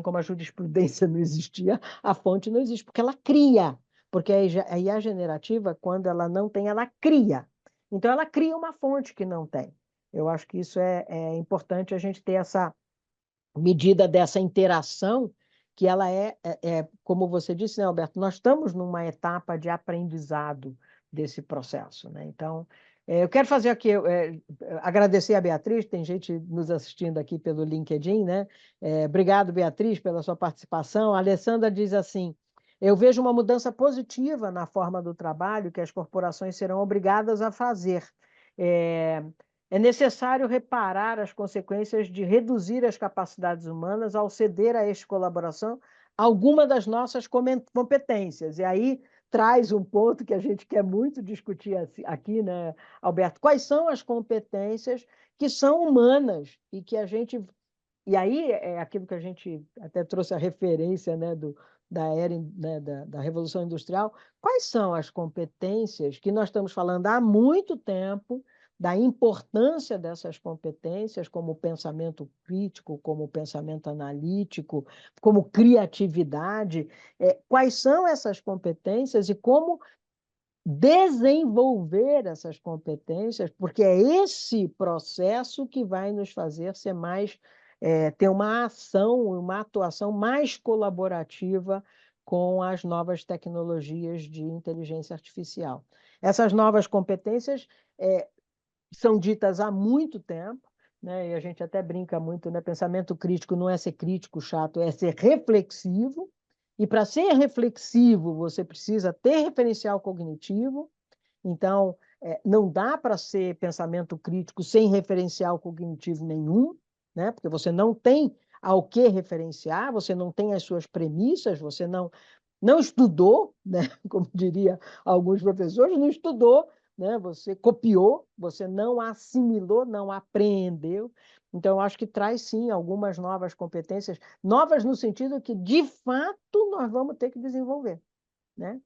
como a jurisprudência não existia, a fonte não existe, porque ela cria. Porque a IA generativa, quando ela não tem, ela cria. Então, ela cria uma fonte que não tem. Eu acho que isso é importante a gente ter essa medida dessa interação, que ela como você disse, né, Alberto, nós estamos numa etapa de aprendizado desse processo, né? Então, Eu quero fazer aqui, agradecer a Beatriz, tem gente nos assistindo aqui pelo LinkedIn, né? Obrigado, Beatriz, pela sua participação. A Alessandra diz assim: eu vejo uma mudança positiva na forma do trabalho que as corporações serão obrigadas a fazer. É, é necessário reparar as consequências de reduzir as capacidades humanas ao ceder a esta colaboração alguma das nossas competências. E aí traz um ponto que a gente quer muito discutir aqui, né, Alberto? Quais são as competências que são humanas e que a gente. E aí é aquilo que a gente até trouxe a referência, né, da era, né, da Revolução Industrial. Quais são as competências que nós estamos falando há muito tempo, da importância dessas competências, como o pensamento crítico, como o pensamento analítico, como criatividade? Quais são essas competências e como desenvolver essas competências, porque é esse processo que vai nos fazer ser mais, ter uma ação, uma atuação mais colaborativa com as novas tecnologias de inteligência artificial. Essas novas competências são ditas há muito tempo, né? E a gente até brinca muito, né? Pensamento crítico não é ser crítico chato, é ser reflexivo. E para ser reflexivo, você precisa ter referencial cognitivo. Então, não dá para ser pensamento crítico sem referencial cognitivo nenhum, né? Porque você não tem ao que referenciar, você não tem as suas premissas, você não estudou, né? Como diria alguns professores, não estudou, né? Você copiou, você não assimilou, não apreendeu. Então, eu acho que traz sim algumas novas competências, novas no sentido que, de fato, nós vamos ter que desenvolver, né?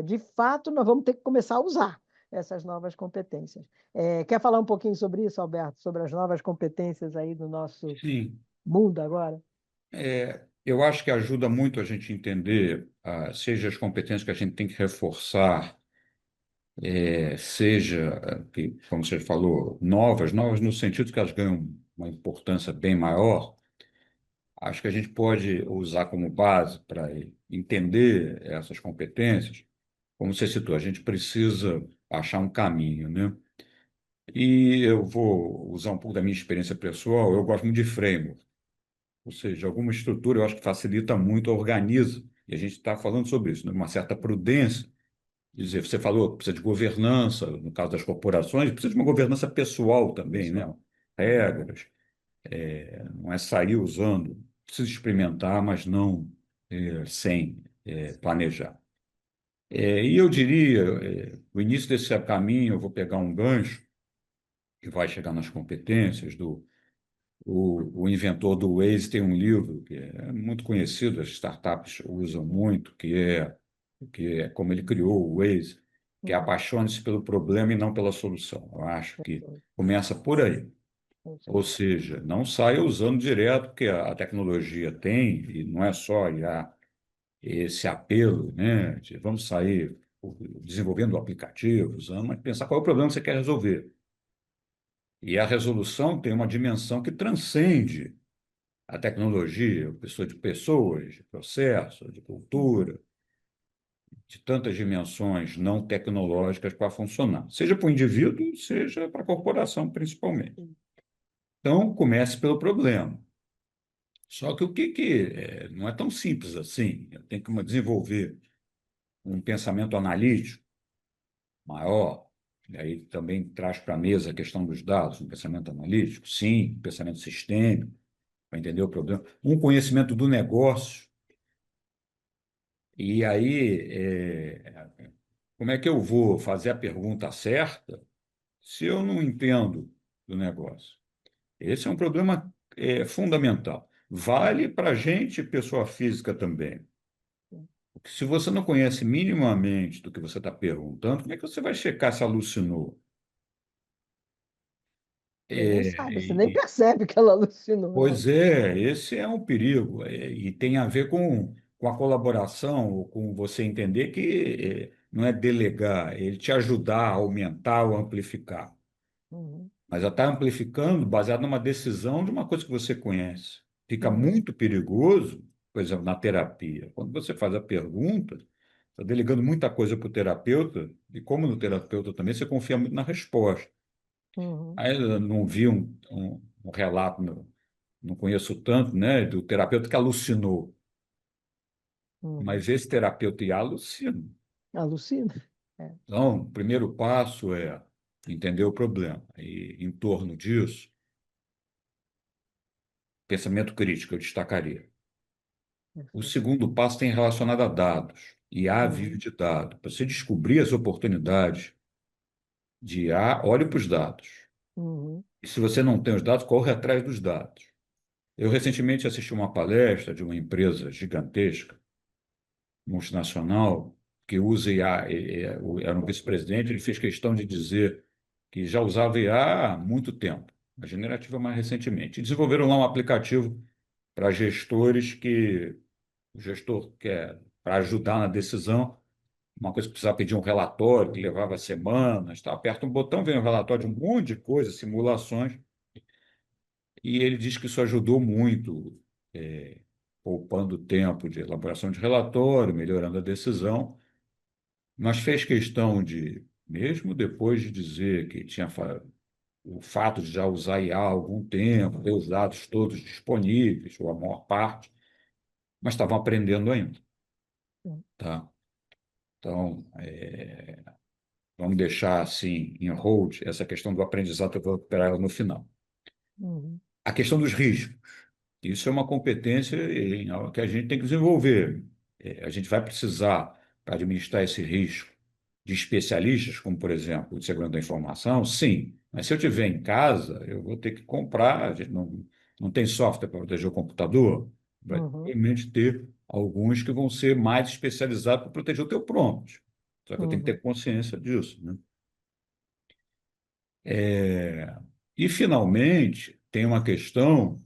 De fato, nós vamos ter que começar a usar essas novas competências. Quer falar um pouquinho sobre isso, Alberto, sobre as novas competências aí do nosso Sim. mundo agora? Eu acho que ajuda muito a gente entender, seja as competências que a gente tem que reforçar, seja, que, como você falou, novas no sentido que elas ganham uma importância bem maior. Acho que a gente pode usar como base para entender essas competências, como você citou, a gente precisa achar um caminho, né? E eu vou usar um pouco da minha experiência pessoal, eu gosto muito de framework, ou seja, alguma estrutura eu acho que facilita muito, organiza, e a gente está falando sobre isso, né? Uma certa prudência. Quer dizer, você falou que precisa de governança, no caso das corporações, precisa de uma governança pessoal também, né? Pessoal. Regras, não é sair usando, precisa experimentar, mas não sem planejar. E eu diria, o início desse caminho, eu vou pegar um gancho que vai chegar nas competências o inventor do Waze tem um livro que é muito conhecido, as startups usam muito, que é como ele criou o Waze, que é Uhum. apaixone-se pelo problema e não pela solução. Eu acho que Perfeito. começa por aí. Com Ou certeza. seja, não saia usando direto, porque a tecnologia tem, e não é só IA, esse apelo, né, de vamos sair desenvolvendo aplicativos, usando, mas pensar qual é o problema que você quer resolver. E a resolução tem uma dimensão que transcende a tecnologia, pessoa de pessoas, de processo, de Uhum. cultura, de tantas dimensões não tecnológicas para funcionar, seja para o indivíduo, seja para a corporação, principalmente. Então, comece pelo problema. Só que não é tão simples assim. Eu tenho que desenvolver um pensamento analítico maior, e aí também traz para a mesa a questão dos dados, um pensamento analítico, sim, um pensamento sistêmico, para entender o problema, um conhecimento do negócio. E aí, como é que eu vou fazer a pergunta certa se eu não entendo do negócio? Esse é um problema fundamental. Vale para a gente, pessoa física também. Porque se você não conhece minimamente do que você está perguntando, como é que você vai checar se alucinou? Você nem É, sabe, você nem e- percebe que ela alucinou, né? Pois é, esse é um perigo, e tem a ver com a colaboração, ou com você entender que não é delegar, é ele te ajudar a aumentar ou amplificar, Uhum. mas já está amplificando baseado numa decisão de uma coisa que você conhece. Fica Uhum. muito perigoso, por exemplo, na terapia, quando você faz a pergunta, está delegando muita coisa para o terapeuta, e como no terapeuta também, você confia muito na resposta. Uhum, Aí eu não vi um relato, não conheço tanto, né, do terapeuta que alucinou, uhum. mas esse terapeuta ia alucina. Alucina. É. Então, o primeiro passo é entender o problema. E, em torno disso, pensamento crítico, eu destacaria. O Perfeito. segundo passo tem relacionado a dados. IA vive Uhum, de dados. Para você descobrir as oportunidades de IA, olhe para os dados. uhum, E se você não tem os dados, corre atrás dos dados. Eu recentemente assisti uma palestra de uma empresa gigantesca, multinacional, que usa IA. Era um vice-presidente, ele fez questão de dizer que já usava IA há muito tempo, a generativa mais recentemente. E desenvolveram lá um aplicativo para gestores que o gestor quer, para ajudar na decisão, uma coisa que precisava pedir um relatório, que levava semanas, tá? Aperta um botão, vem um relatório de um monte de coisa, simulações, e ele diz que isso ajudou muito, poupando tempo de elaboração de relatório, melhorando a decisão, mas fez questão de, mesmo depois de dizer que tinha o fato de já usar IA há algum tempo, ter os dados todos disponíveis, ou a maior parte, mas estavam aprendendo ainda, uhum, tá? Então, vamos deixar assim em hold essa questão do aprendizado, eu vou recuperar ela no final. uhum, A questão dos riscos. Isso é uma competência que a gente tem que desenvolver. A gente vai precisar, para administrar esse risco, de especialistas, como, por exemplo, o de segurança da informação, sim. Mas se eu tiver em casa, eu vou ter que comprar. A gente não tem software para proteger o computador. Vai uhum, realmente ter alguns que vão ser mais especializados para proteger o teu prompt. Só que eu tenho que uhum. ter consciência disso, né? É, E, finalmente, tem uma questão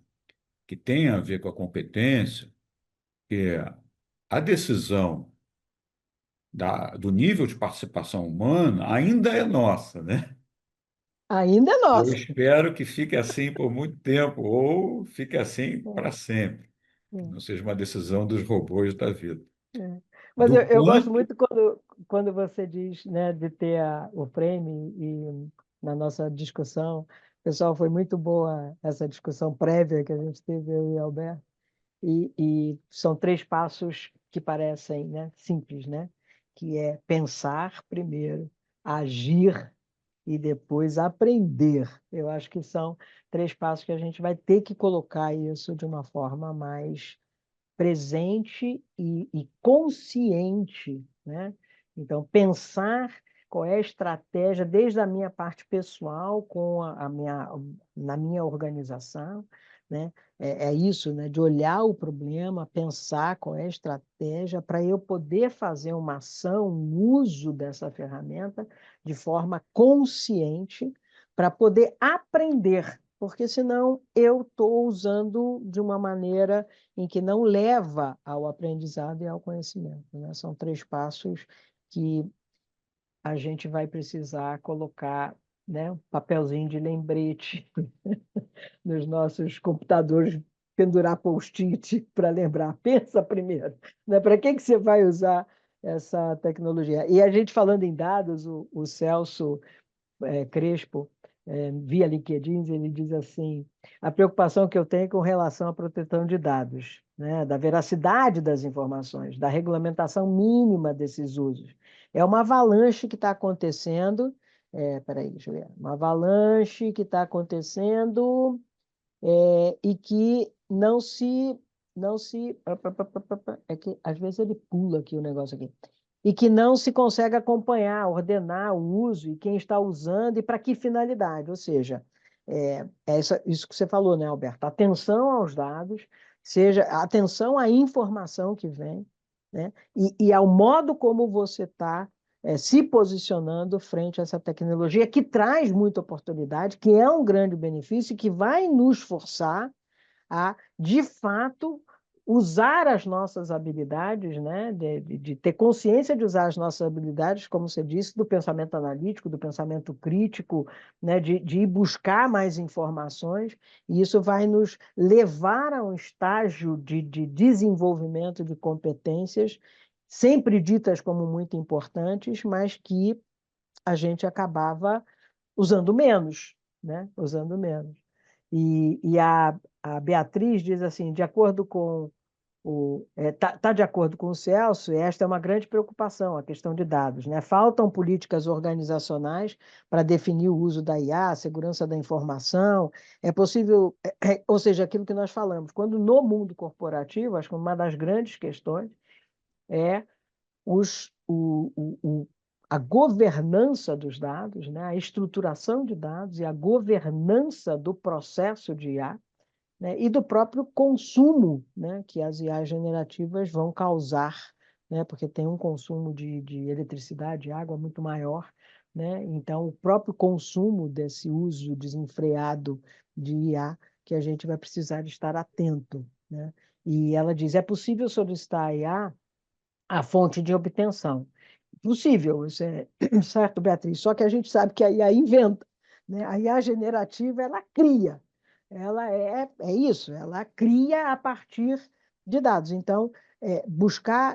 que tem a ver com a competência, que é a decisão do nível de participação humana ainda é nossa, né? Ainda é Eu nossa. espero que fique assim por muito tempo, ou fique assim para É, sempre, que é. não seja uma decisão dos robôs da vida. É. Mas Do eu gosto quanto. muito quando você diz, né, de ter o frame e na nossa discussão, pessoal, foi muito boa essa discussão prévia que a gente teve, eu e Alberto, e são três passos que parecem, né, simples, né, que é pensar primeiro, agir e depois aprender. Eu acho que são três passos que a gente vai ter que colocar isso de uma forma mais presente e consciente, né? Então, pensar qual é a estratégia, desde a minha parte pessoal, na minha organização, né? É isso, né? De olhar o problema, pensar qual é a estratégia para eu poder fazer uma ação, um uso dessa ferramenta de forma consciente, para poder aprender, porque senão eu estou usando de uma maneira em que não leva ao aprendizado e ao conhecimento, né? São três passos que a gente vai precisar colocar, né, um papelzinho de lembrete nos nossos computadores, pendurar post-it para lembrar. Pensa primeiro, né? Para que você vai usar essa tecnologia? E a gente falando em dados, o Celso Crespo, via LinkedIn, ele diz assim: a preocupação que eu tenho com relação à proteção de dados, né, da veracidade das informações, da regulamentação mínima desses usos. É uma avalanche que está acontecendo. Peraí, deixa eu ver. Uma avalanche que está acontecendo e que não se. É que às vezes ele pula aqui o negócio aqui. E que não se consegue acompanhar, ordenar o uso e quem está usando e para que finalidade. Ou seja, isso que você falou, né, Alberto? Atenção aos dados, seja atenção à informação que vem, né? E ao modo como você está se posicionando frente a essa tecnologia que traz muita oportunidade, que é um grande benefício e que vai nos forçar a, de fato, usar as nossas habilidades, né? De ter consciência de usar as nossas habilidades, como você disse, do pensamento analítico, do pensamento crítico, né? De ir buscar mais informações, e isso vai nos levar a um estágio de desenvolvimento de competências sempre ditas como muito importantes, mas que a gente acabava usando menos, né? Usando menos. A Beatriz diz assim, de acordo com tá de acordo com o Celso, esta é uma grande preocupação, a questão de dados, né? Faltam políticas organizacionais para definir o uso da IA, a segurança da informação. É possível, ou seja, aquilo que nós falamos, quando no mundo corporativo, acho que uma das grandes questões é os, o, a governança dos dados, né? A estruturação de dados e a governança do processo de IA, né, e do próprio consumo, né, que as IAs generativas vão causar, né, porque tem um consumo de eletricidade e água muito maior, né, então o próprio consumo desse uso desenfreado de IA que a gente vai precisar de estar atento, né? E ela diz, é possível solicitar a IA a fonte de obtenção. Possível, isso é certo, Beatriz, só que a gente sabe que a IA inventa, né? A IA generativa, ela cria, ela é isso, ela cria a partir de dados. Então, buscar,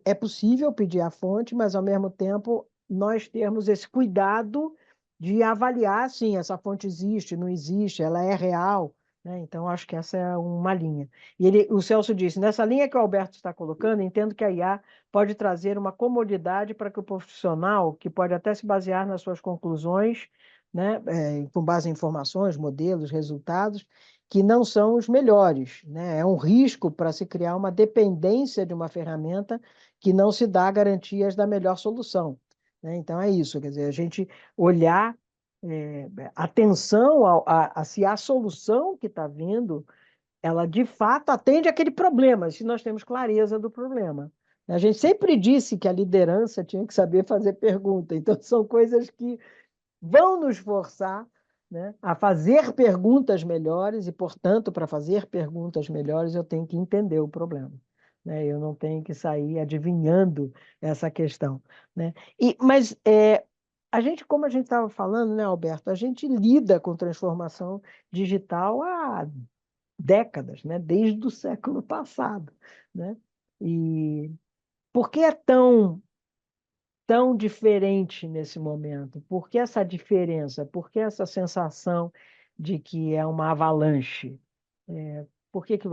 é possível pedir a fonte, mas, ao mesmo tempo, nós termos esse cuidado de avaliar, sim, essa fonte existe, não existe, ela é real, né? Então, acho que essa é uma linha. O Celso disse, nessa linha que o Alberto está colocando, entendo que a IA pode trazer uma comodidade para que o profissional, que pode até se basear nas suas conclusões, né, com base em informações, modelos, resultados, que não são os melhores, né? É um risco para se criar uma dependência de uma ferramenta que não se dá garantias da melhor solução, né? Então é isso, quer dizer, a gente olhar atenção a se a solução que está vindo ela de fato atende aquele problema, se nós temos clareza do problema. A gente sempre disse que a liderança tinha que saber fazer pergunta, então são coisas que vão nos forçar, né, a fazer perguntas melhores e, portanto, para fazer perguntas melhores, eu tenho que entender o problema. Né? Eu não tenho que sair adivinhando essa questão. Né? Mas a gente, como a gente estava falando, né, Alberto, a gente lida com transformação digital há décadas, né? Desde o século passado, né? E por que é tão diferente nesse momento? Por que essa diferença? Por que essa sensação de que é uma avalanche? Por que que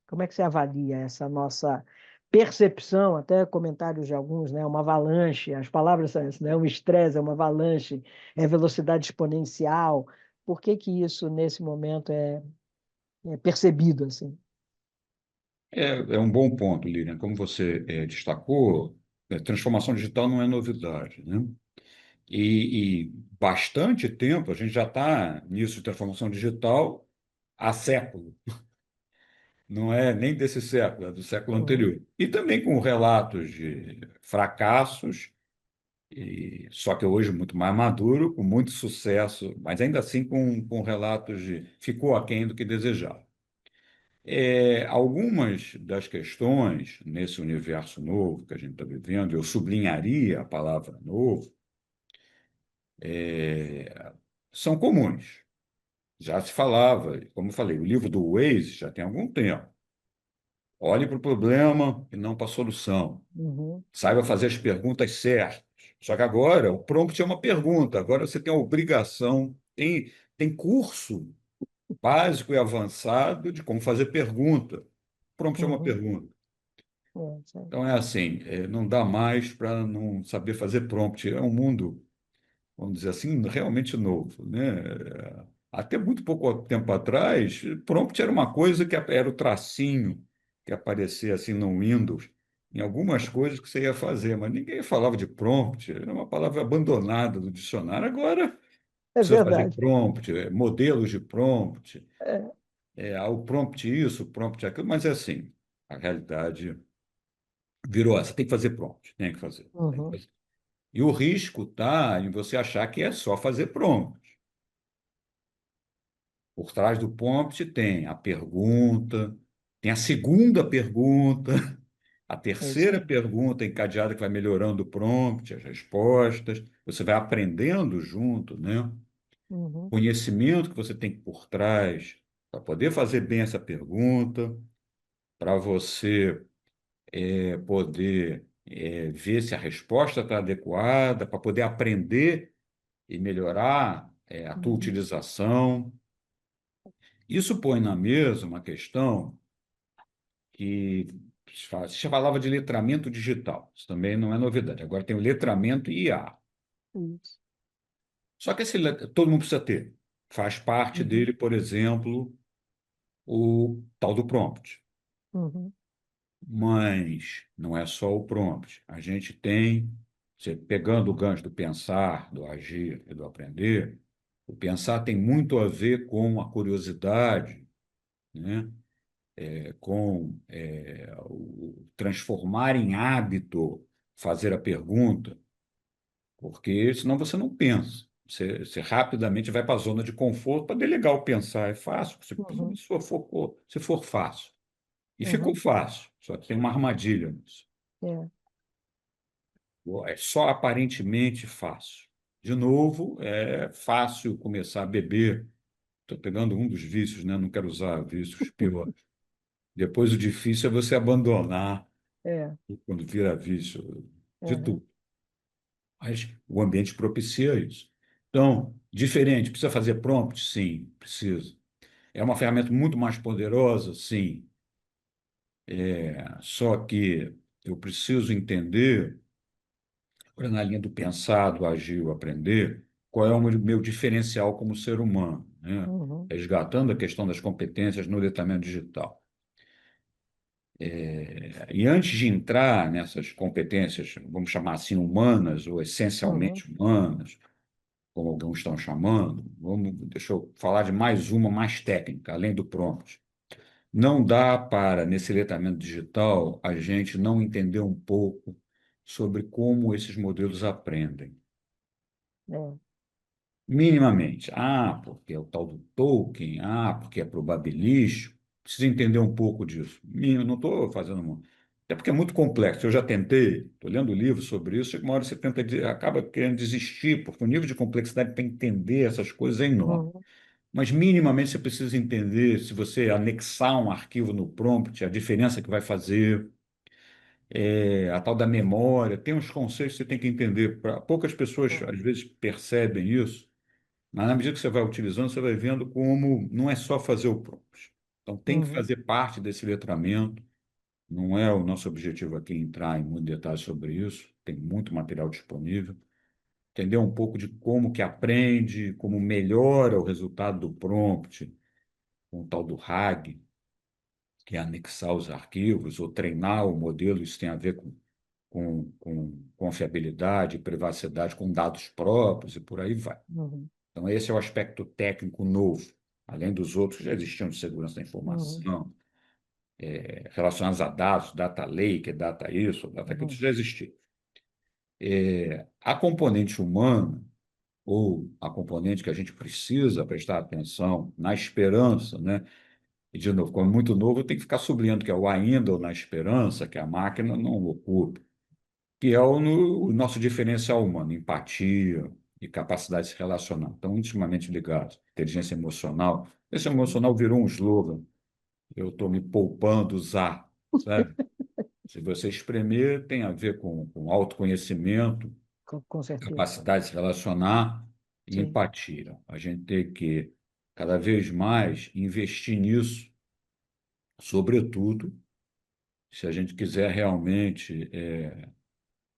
como é que você avalia essa nossa percepção, até comentários de alguns, né? Uma avalanche, as palavras são essas, né? Um estresse, é uma avalanche, é velocidade exponencial. Por que que isso, nesse momento, é percebido assim? É um bom ponto, Lilian. Como você destacou, transformação digital não é novidade, né? E bastante tempo a gente já está nisso de transformação digital há século. Não é nem desse século, é do século Uhum, anterior. E também com relatos de fracassos, só que hoje muito mais maduro, com muito sucesso, mas ainda assim com relatos de ficou aquém do que desejava. Algumas das questões nesse universo novo que a gente está vivendo, eu sublinharia a palavra novo, são comuns. Já se falava, como eu falei, o livro do Waze já tem algum tempo. Olhe para o problema e não para a solução. uhum, Saiba fazer as perguntas certas. Só que agora o prompt é uma pergunta, agora você tem a obrigação, tem curso básico e avançado de como fazer pergunta. O prompt é uma uhum. pergunta. Sim. Então é assim, não dá mais para não saber fazer prompt. É um mundo, vamos dizer assim, realmente novo, né? Até muito pouco tempo atrás, prompt era uma coisa que era o tracinho que aparecia assim no Windows, em algumas coisas que você ia fazer, mas ninguém falava de prompt, era uma palavra abandonada do dicionário. Agora É precisa fazer verdade. prompt, modelos de prompt, É, o prompt isso, o prompt aquilo, mas é assim, a realidade virou essa, tem que fazer prompt, tem que fazer. Tem que uhum, fazer. E o risco está em você achar que é só fazer prompt. Por trás do prompt tem a pergunta, tem a segunda pergunta, a é isso terceira aí. pergunta encadeada que vai melhorando o prompt, as respostas. Você vai aprendendo junto, né? Uhum, Conhecimento que você tem por trás para poder fazer bem essa pergunta, para você poder ver se a resposta está adequada, para poder aprender e melhorar a tua uhum, utilização. Isso põe na mesa uma questão que se falava de letramento digital. Isso também não é novidade. Agora tem o letramento IA. isso. Só que todo mundo precisa ter. Faz parte Uhum, dele, por exemplo, o tal do prompt. uhum, Mas não é só o prompt. A gente tem, você pegando o gancho do pensar, do agir e do aprender, o pensar tem muito a ver com a curiosidade, né? Com o transformar em hábito fazer a pergunta, porque senão você não pensa. Você rapidamente vai para a zona de conforto para delegar o pensar. É fácil, uhum, se for fácil. E ficou uhum, fácil, só que tem uma armadilha nisso. é, É só aparentemente fácil. De novo, é fácil começar a beber. Estou pegando um dos vícios, né? Não quero usar vícios piores. Depois, o difícil é você abandonar é, quando vira vício de uhum, tudo. Mas o ambiente propicia isso. Então, diferente, precisa fazer prompt? Sim, precisa. É uma ferramenta muito mais poderosa? Sim. Só que eu preciso entender, na linha do pensar, do agir, o aprender, qual é o meu diferencial como ser humano, né? uhum, Resgatando a questão das competências no letramento digital. E antes de entrar nessas competências, vamos chamar assim, humanas ou uhum, essencialmente humanas, como alguns estão chamando, deixa eu falar de mais uma mais técnica, além do prompt. Não dá para, nesse letramento digital, a gente não entender um pouco sobre como esses modelos aprendem. é, Minimamente. Ah, porque é o tal do token, porque é probabilístico. Precisa entender um pouco disso. Não estou fazendo muito. Até porque é muito complexo. Eu já tentei, estou lendo livro sobre isso, chega uma hora você acaba querendo desistir, porque o nível de complexidade para entender essas coisas é enorme. uhum, Mas minimamente você precisa entender, se você anexar um arquivo no prompt, a diferença que vai fazer, a tal da memória, tem uns conceitos que você tem que entender. Poucas pessoas, às uhum, vezes, percebem isso, mas na medida que você vai utilizando, você vai vendo como não é só fazer o prompt. Então, tem que uhum, fazer parte desse letramento. Não é o nosso objetivo aqui entrar em muito detalhe sobre isso. Tem muito material disponível. Entender um pouco de como que aprende, como melhora o resultado do prompt, com o tal do RAG, que é anexar os arquivos ou treinar o modelo. Isso tem a ver com confiabilidade, privacidade, com dados próprios e por aí vai. uhum, Então, esse é o aspecto técnico novo, além dos outros que já existiam de segurança da uhum, informação, relacionados a dados, data lake, data isso, data aquilo, isso uhum, já existia. A componente humana, ou a componente que a gente precisa prestar atenção na esperança, né? E, de novo, como é muito novo, eu tenho que ficar sublinhando que é o ainda ou na esperança, que a máquina não ocupe, que é o nosso diferencial humano, empatia e capacidade de se relacionar. Estão intimamente ligados. Inteligência emocional. Esse uhum. emocional virou um slogan. Eu estou me poupando usar, sabe? Se você espremer, tem a ver com autoconhecimento, Com certeza, capacidade de se relacionar e sim, empatia. A gente tem que, cada vez mais, investir nisso, sobretudo, se a gente quiser realmente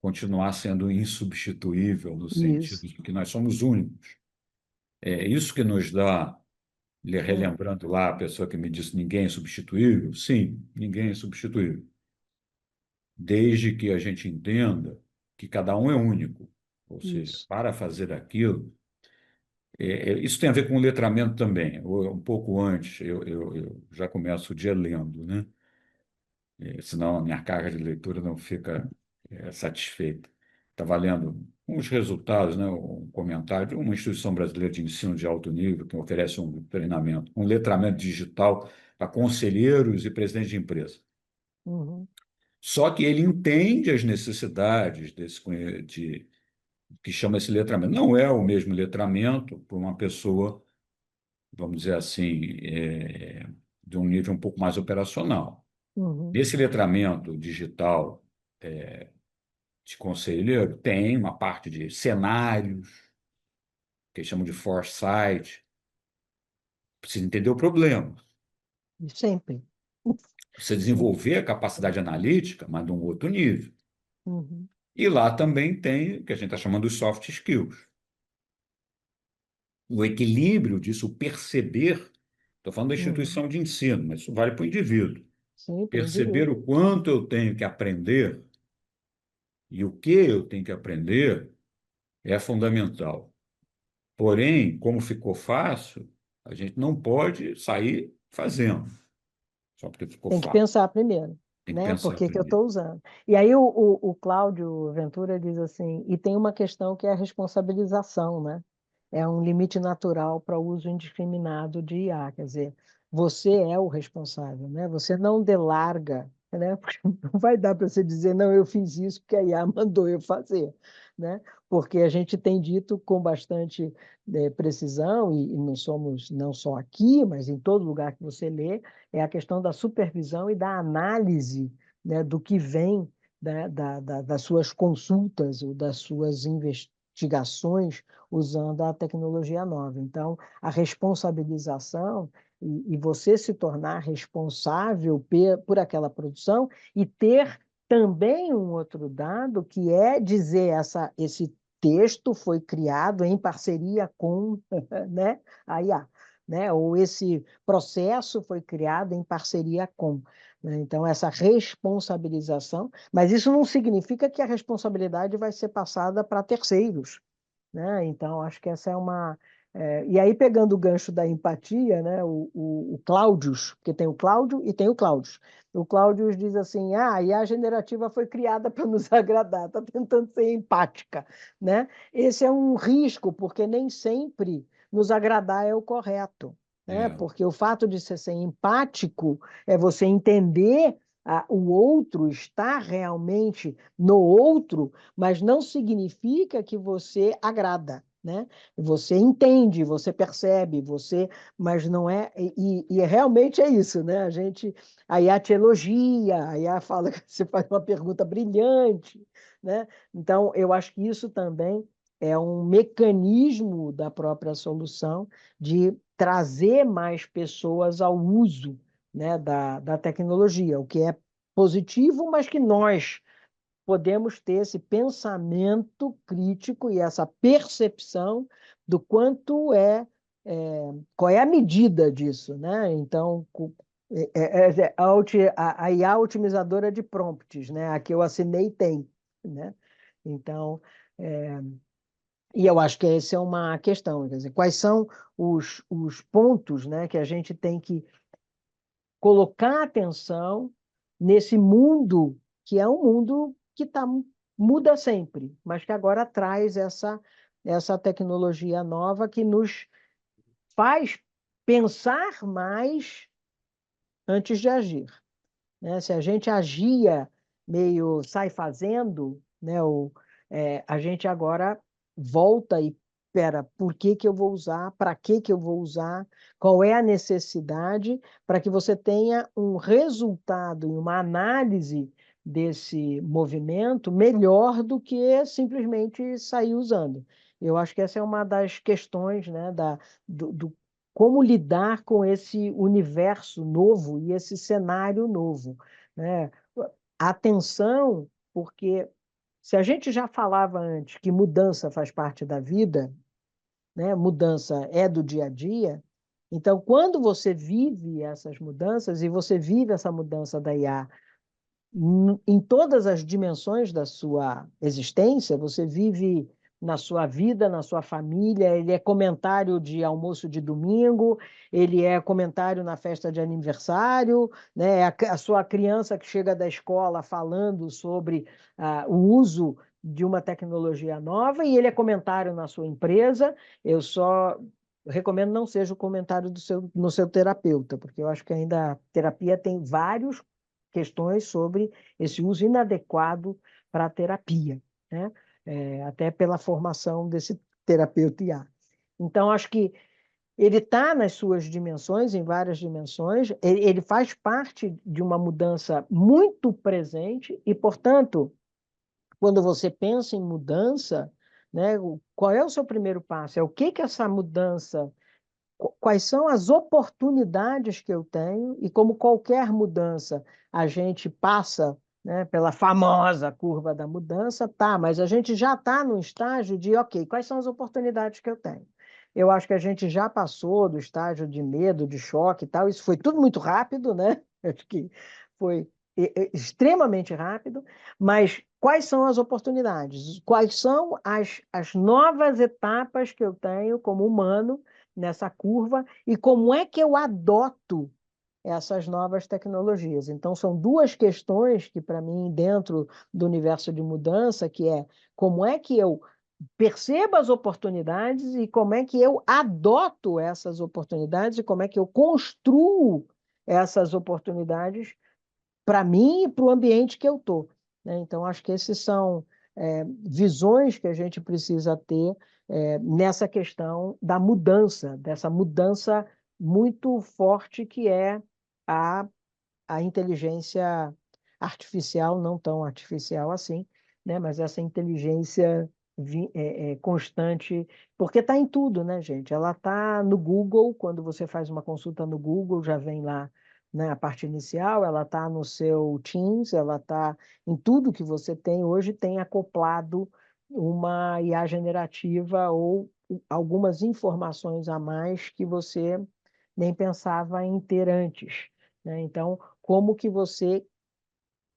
continuar sendo insubstituível no sentido isso, de que nós somos únicos. É isso que nos dá, é, relembrando lá a pessoa que me disse ninguém é substituível. Sim, ninguém é substituível, desde que a gente entenda que cada um é único. Ou seja, isso, para fazer aquilo, isso tem a ver com o letramento também. Um pouco antes, eu já começo o dia lendo, né? Senão a minha carga de leitura não fica satisfeita. Estava lendo uns resultados, né, um comentário de uma instituição brasileira de ensino de alto nível que oferece um treinamento, um letramento digital para conselheiros e presidentes de empresa. uhum, Só que ele entende as necessidades que chama esse letramento. Não é o mesmo letramento para uma pessoa, vamos dizer assim, de um nível um pouco mais operacional. Uhum. Nesse letramento digital de conselheiro, tem uma parte de cenários, que eles chamam de foresight. Precisa entender o problema. E sempre. Você Sempre. desenvolver a capacidade analítica, mas de um outro nível. Uhum. E lá também tem o que a gente está chamando de soft skills. O equilíbrio disso, o perceber, estou falando da Uhum. instituição de ensino, mas isso vale para o indivíduo. Sim, para o Perceber indivíduo. o quanto eu tenho que aprender e o que eu tenho que aprender é fundamental. Porém, como ficou fácil, a gente não pode sair fazendo, só porque ficou Tem que fácil. pensar primeiro, Tem que né? Por pensar que que eu primeiro. estou usando? E aí o Cláudio Ventura diz assim, e tem uma questão que é a responsabilização, né? É um limite natural para o uso indiscriminado de IA, quer dizer, você é o responsável, né? Você não delarga, né? Porque não vai dar para você dizer, não, eu fiz isso porque a IA mandou eu fazer, né? Porque a gente tem dito com bastante precisão, e não somos não só aqui, mas em todo lugar que você lê, é a questão da supervisão e da análise, né, do que vem, né, das suas consultas ou das suas investigações usando a tecnologia nova. Então, a responsabilização e você se tornar responsável por aquela produção e ter também um outro dado que é dizer esse texto foi criado em parceria com, né, a IA, né, ou esse processo foi criado em parceria com. Né? Então, essa responsabilização, mas isso não significa que a responsabilidade vai ser passada para terceiros. Né? Então, acho que essa é uma. E aí, pegando o gancho da empatia, né? O Cláudius, porque tem o Cláudio e tem o Cláudius. O Cláudius diz assim: a IA generativa foi criada para nos agradar, está tentando ser empática. Né? Esse é um risco, porque nem sempre nos agradar é o correto. Né? É, Porque o fato de ser empático é você entender o outro, estar realmente no outro, mas não significa que você agrada, né? Você entende, você percebe, mas não é, realmente é isso, né? A IA te elogia, a IA fala que você faz uma pergunta brilhante, né? Então, eu acho que isso também é um mecanismo da própria solução de trazer mais pessoas ao uso, né, da tecnologia, o que é positivo, mas que nós podemos ter esse pensamento crítico e essa percepção do quanto qual é a medida disso, né? Então, a IA otimizadora de prompts, né? A que eu assinei tem, né? Então, é, e eu acho que essa é uma questão, quer dizer, quais são os pontos, né, que a gente tem que colocar atenção nesse mundo que é um mundo que muda sempre, mas que agora traz essa tecnologia nova que nos faz pensar mais antes de agir. Né? Se a gente agia meio sai fazendo, né? A gente agora volta e espera, por que que eu vou usar? Para que eu vou usar? Qual é a necessidade para que você tenha um resultado e uma análise desse movimento melhor do que simplesmente sair usando. Eu acho que essa é uma das questões, né, do como lidar com esse universo novo e esse cenário novo, né? Atenção, porque se a gente já falava antes que mudança faz parte da vida, né? Mudança é do dia a dia, então quando você vive essas mudanças e você vive essa mudança da IA em todas as dimensões da sua existência, você vive na sua vida, na sua família, ele é comentário de almoço de domingo, ele é comentário na festa de aniversário, né? É a sua criança que chega da escola falando sobre o uso de uma tecnologia nova e ele é comentário na sua empresa. Eu só recomendo não seja o comentário no seu terapeuta, porque eu acho que ainda a terapia tem vários questões sobre esse uso inadequado para a terapia, né? Até pela formação desse terapeuta IA. Então, acho que ele está nas suas dimensões, em várias dimensões, ele faz parte de uma mudança muito presente e, portanto, quando você pensa em mudança, né, qual é o seu primeiro passo? É o que que essa mudança, quais são as oportunidades que eu tenho e como qualquer mudança, a gente passa, né, pela famosa curva da mudança, tá, mas a gente já está no estágio de, ok, quais são as oportunidades que eu tenho? Eu acho que a gente já passou do estágio de medo, de choque e tal, isso foi tudo muito rápido, né? Acho que foi extremamente rápido, mas quais são as oportunidades? Quais são as novas etapas que eu tenho como humano nessa curva e como é que eu adoto essas novas tecnologias. Então, são duas questões que, para mim, dentro do universo de mudança, que é como é que eu percebo as oportunidades e como é que eu adoto essas oportunidades e como é que eu construo essas oportunidades para mim e para o ambiente que eu estou. Né? Então, acho que esses são visões que a gente precisa ter nessa questão da mudança, dessa mudança muito forte que é a, a inteligência artificial, não tão artificial assim, né? Mas essa inteligência constante, porque está em tudo, né, gente? Ela está no Google, quando você faz uma consulta no Google, já vem lá, né, a parte inicial, ela está no seu Teams, ela está em tudo que você tem hoje, tem acoplado uma IA generativa ou algumas informações a mais que você nem pensava em ter antes, né? Então, como que você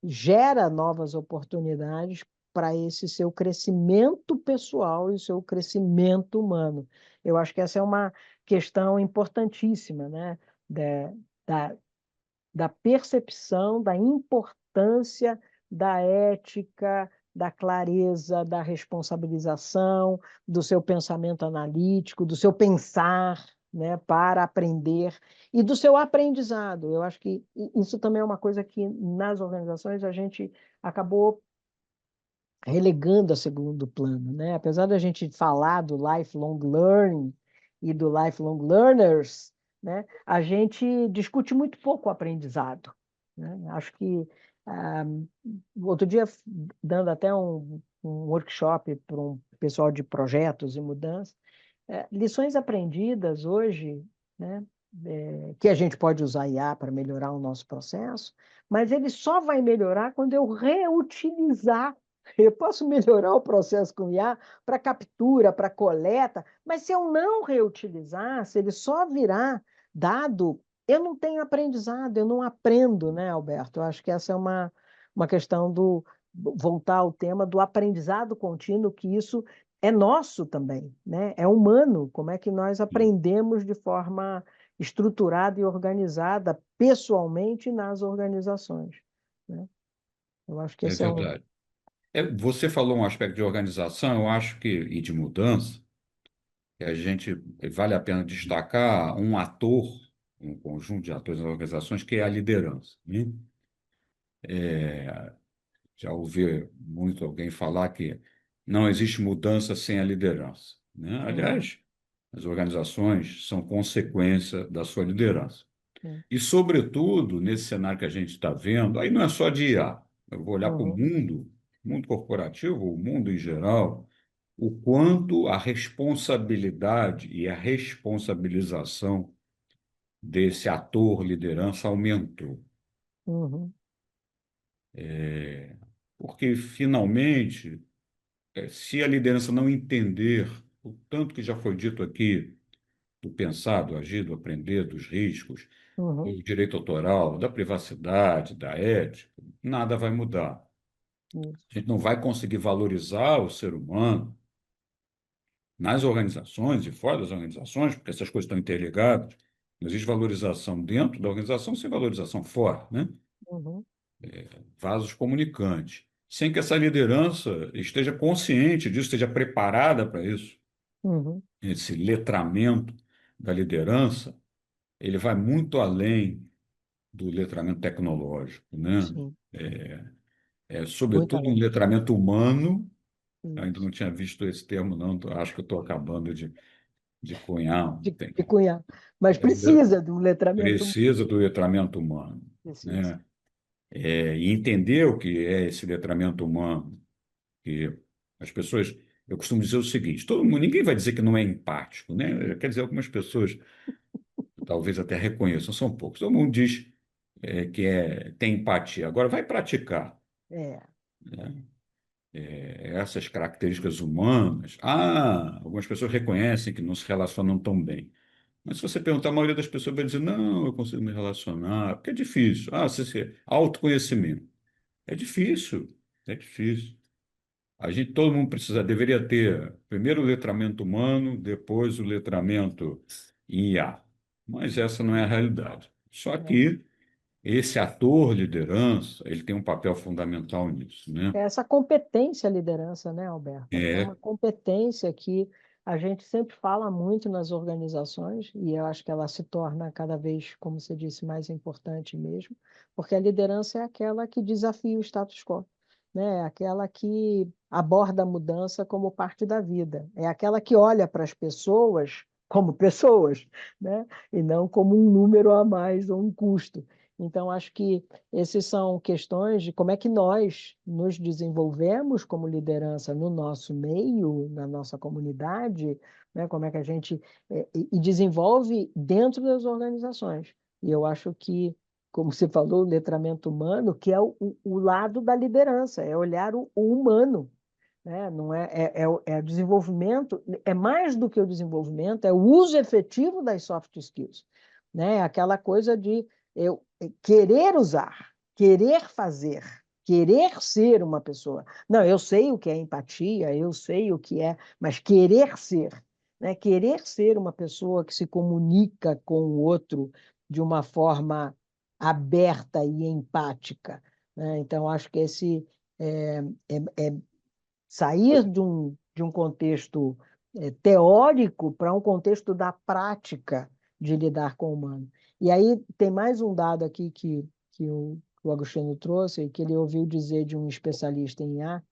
gera novas oportunidades para esse seu crescimento pessoal e o seu crescimento humano? Eu acho que essa é uma questão importantíssima, né? Da, da, da percepção, da importância da ética, da clareza, da responsabilização, do seu pensamento analítico, do seu pensar, né, para aprender e do seu aprendizado. Eu acho que isso também é uma coisa que nas organizações a gente acabou relegando a segundo plano, né? Apesar da gente falar do lifelong learning e do lifelong learners, né? A gente discute muito pouco o aprendizado, né? Acho que ah, outro dia dando até um workshop para um pessoal de projetos e mudanças, lições aprendidas hoje, né? Que a gente pode usar IA para melhorar o nosso processo, mas ele só vai melhorar quando eu reutilizar. Eu posso melhorar o processo com IA para captura, para coleta, mas se eu não reutilizar, se ele só virar dado, eu não tenho aprendizado, eu não aprendo, né, Alberto? Eu acho que essa é uma questão do voltar ao tema do aprendizado contínuo, que isso é nosso também, né? É humano. Como é que nós aprendemos de forma estruturada e organizada, pessoalmente nas organizações, né? Eu acho que É esse é um. verdade. Você falou um aspecto de organização, eu acho que, e de mudança, que a gente vale a pena destacar um ator, um conjunto de atores nas organizações, que é a liderança, né? Já ouvi muito alguém falar que não existe mudança sem a liderança, né? Uhum, Aliás, as organizações são consequência da sua liderança. sim, E, sobretudo, nesse cenário que a gente está vendo, aí não é só de IA, eu vou olhar para uhum, o mundo corporativo, o mundo em geral, o quanto a responsabilidade e a responsabilização desse ator liderança aumentou. uhum, Porque, finalmente, se a liderança não entender o tanto que já foi dito aqui do pensar, do agir, do aprender, dos riscos, uhum, do direito autoral, da privacidade, da ética, nada vai mudar. isso, A gente não vai conseguir valorizar o ser humano nas organizações e fora das organizações, porque essas coisas estão interligadas. Não existe valorização dentro da organização sem valorização fora, né? uhum, Vasos comunicantes. Sem que essa liderança esteja consciente disso, esteja preparada para isso. uhum, Esse letramento da liderança, ele vai muito além do letramento tecnológico, né? sim, muito Sobretudo um além. letramento humano. Eu ainda Isso. não tinha visto esse termo, não. Acho que eu estou acabando de cunhar, de cunhar, mas precisa do letramento. precisa do letramento humano, Precisa. né? E entender o que é esse letramento humano, que as pessoas, eu costumo dizer o seguinte, todo mundo, ninguém vai dizer que não é empático, né? Quer dizer, algumas pessoas talvez até reconheçam, são poucos. Todo mundo diz que tem empatia. Agora vai praticar, É, né? Essas características humanas. Ah, algumas pessoas reconhecem que não se relacionam tão bem. Mas se você perguntar, a maioria das pessoas vai dizer, não, eu consigo me relacionar, porque é difícil. Ah, autoconhecimento. É difícil, é difícil. Todo mundo deveria ter primeiro o letramento humano, depois o letramento em IA. Mas essa não é a realidade. Só é. que esse ator liderança, ele tem um papel fundamental nisso, né? É essa competência à liderança, né, Alberto? É É, uma competência que a gente sempre fala muito nas organizações, e eu acho que ela se torna cada vez, como você disse, mais importante mesmo, porque a liderança é aquela que desafia o status quo, né? É aquela que aborda a mudança como parte da vida, é aquela que olha para as pessoas como pessoas, né? E não como um número a mais ou um custo. Então, acho que essas são questões de como é que nós nos desenvolvemos como liderança no nosso meio, na nossa comunidade, né? Como é que a gente e desenvolve dentro das organizações. E eu acho que, como você falou, o letramento humano, que é o lado da liderança, é olhar o humano, né? Não é o desenvolvimento, é mais do que o desenvolvimento, é o uso efetivo das soft skills, né? Aquela coisa de eu querer usar, querer fazer, querer ser uma pessoa. Não, eu sei o que é empatia, eu sei o que é, mas querer ser, né? Querer ser uma pessoa que se comunica com o outro de uma forma aberta e empática, né? Então, acho que esse é sair de um contexto teórico para um contexto da prática de lidar com o humano. E aí tem mais um dado aqui que o Agostinho trouxe, que ele ouviu dizer de um especialista em IA,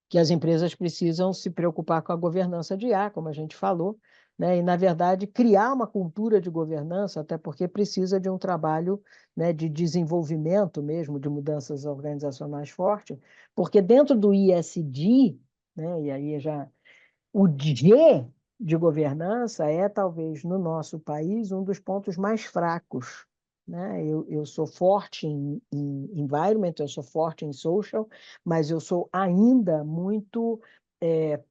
que as empresas precisam se preocupar com a governança de IA, como a gente falou, né? E, na verdade, criar uma cultura de governança, até porque precisa de um trabalho, né, de desenvolvimento mesmo, de mudanças organizacionais forte, porque dentro do ISD, né, e aí já o G de governança é, talvez, no nosso país, um dos pontos mais fracos. Né? Eu sou forte em environment, eu sou forte em social, mas eu sou ainda muito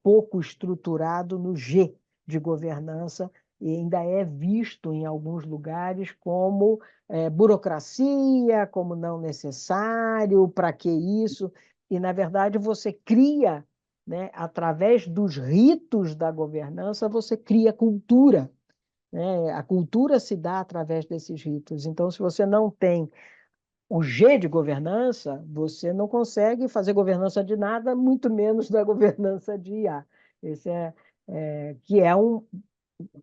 pouco estruturado no G de governança e ainda é visto em alguns lugares como burocracia, como não necessário, para que isso? E, na verdade, você cria, né, através dos ritos da governança, você cria cultura, né? A cultura se dá através desses ritos. Então, se você não tem o G de governança, você não consegue fazer governança de nada, muito menos da governança de IA. Esse que é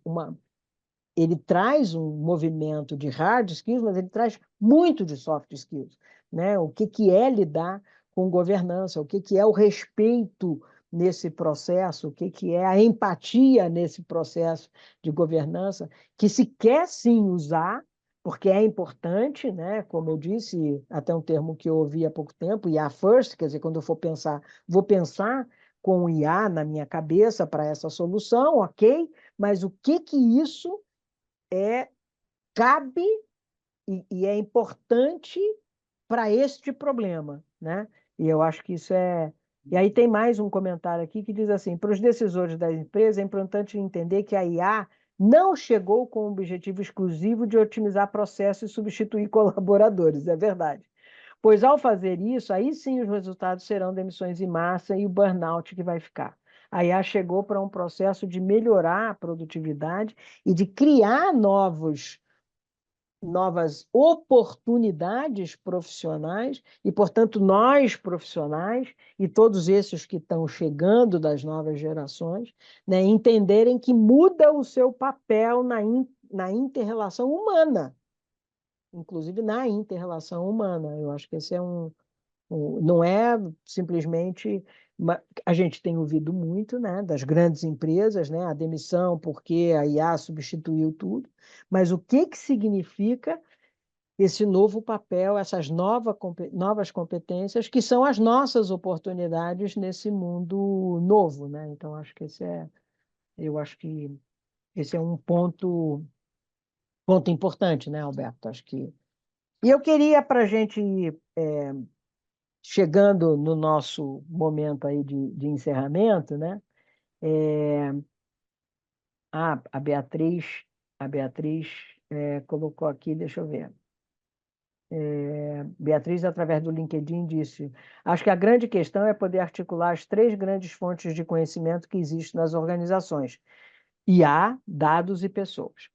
uma, ele traz um movimento de hard skills, mas ele traz muito de soft skills, né? O que é lidar com governança, o que é o respeito nesse processo, o que é a empatia nesse processo de governança, que se quer sim usar, porque é importante, né? Como eu disse, até um termo que eu ouvi há pouco tempo, IA first, quer dizer, quando eu for pensar, vou pensar com o IA na minha cabeça para essa solução, ok? Mas o que isso cabe e é importante para este problema, né? E eu acho que isso é. E aí tem mais um comentário aqui que diz assim: para os decisores da empresa, é importante entender que a IA não chegou com o objetivo exclusivo de otimizar processos e substituir colaboradores, é verdade. Pois ao fazer isso, aí sim os resultados serão demissões em massa e o burnout que vai ficar. A IA chegou para um processo de melhorar a produtividade e de criar novas oportunidades profissionais e, portanto, nós profissionais e todos esses que estão chegando das novas gerações, né, entenderem que muda o seu papel na inter-relação humana, inclusive na inter-relação humana. Eu acho que esse é Não é simplesmente. A gente tem ouvido muito, né, das grandes empresas, né, a demissão porque a IA substituiu tudo, mas o que que significa esse novo papel, essas novas competências que são as nossas oportunidades nesse mundo novo, né? Então eu acho que esse é um ponto importante, né, Alberto? Acho que e eu queria para a gente ir chegando no nosso momento aí de encerramento, né? A Beatriz colocou aqui, deixa eu ver. Beatriz, através do LinkedIn, disse: Acho que a grande questão é poder articular as três grandes fontes de conhecimento que existem nas organizações: IA, dados e pessoas.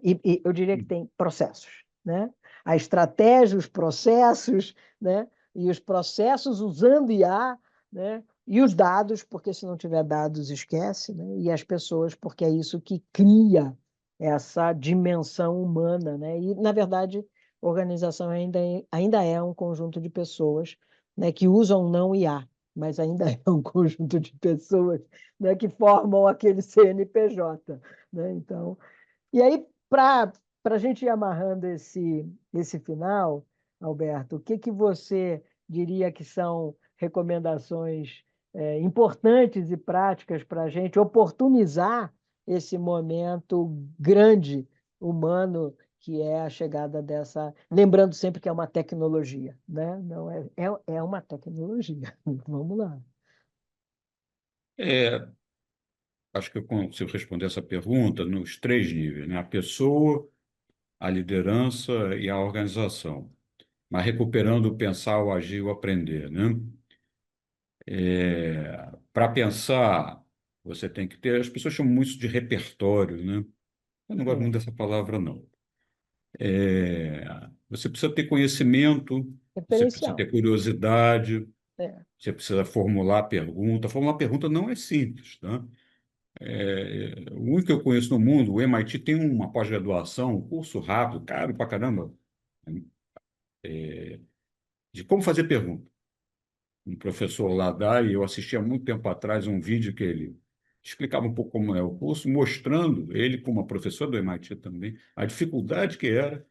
E eu diria que tem processos, né? A estratégia, os processos, né? E os processos usando IA, né? E os dados, porque se não tiver dados, esquece, né? E as pessoas, porque é isso que cria essa dimensão humana, né? E, na verdade, organização ainda é um conjunto de pessoas, né? Que usam não IA, mas ainda é um conjunto de pessoas, né? Que formam aquele CNPJ, né? Então, e aí, para a gente ir amarrando esse final, Alberto, o que que você diria que são recomendações importantes e práticas para a gente oportunizar esse momento grande humano que é a chegada dessa. Lembrando sempre que é uma tecnologia, né? Não é uma tecnologia. Vamos lá. É, acho que eu consigo responder essa pergunta nos três níveis, né? A pessoa, a liderança e a organização. Mas recuperando o pensar, o agir e o aprender, né? Para pensar, você tem que ter. As pessoas chamam muito de repertório, né? Eu não gosto É, muito dessa palavra, não. É, você precisa ter conhecimento, você precisa referencial. ter curiosidade, É. você precisa formular pergunta. Formular pergunta não é simples, tá? O único que eu conheço no mundo, o MIT tem uma pós-graduação, um curso rápido, caro pra caramba, de como fazer pergunta. Um professor lá dá, e eu assisti há muito tempo atrás um vídeo que ele explicava um pouco como é o curso, mostrando, ele como uma professora do MIT também, a dificuldade que era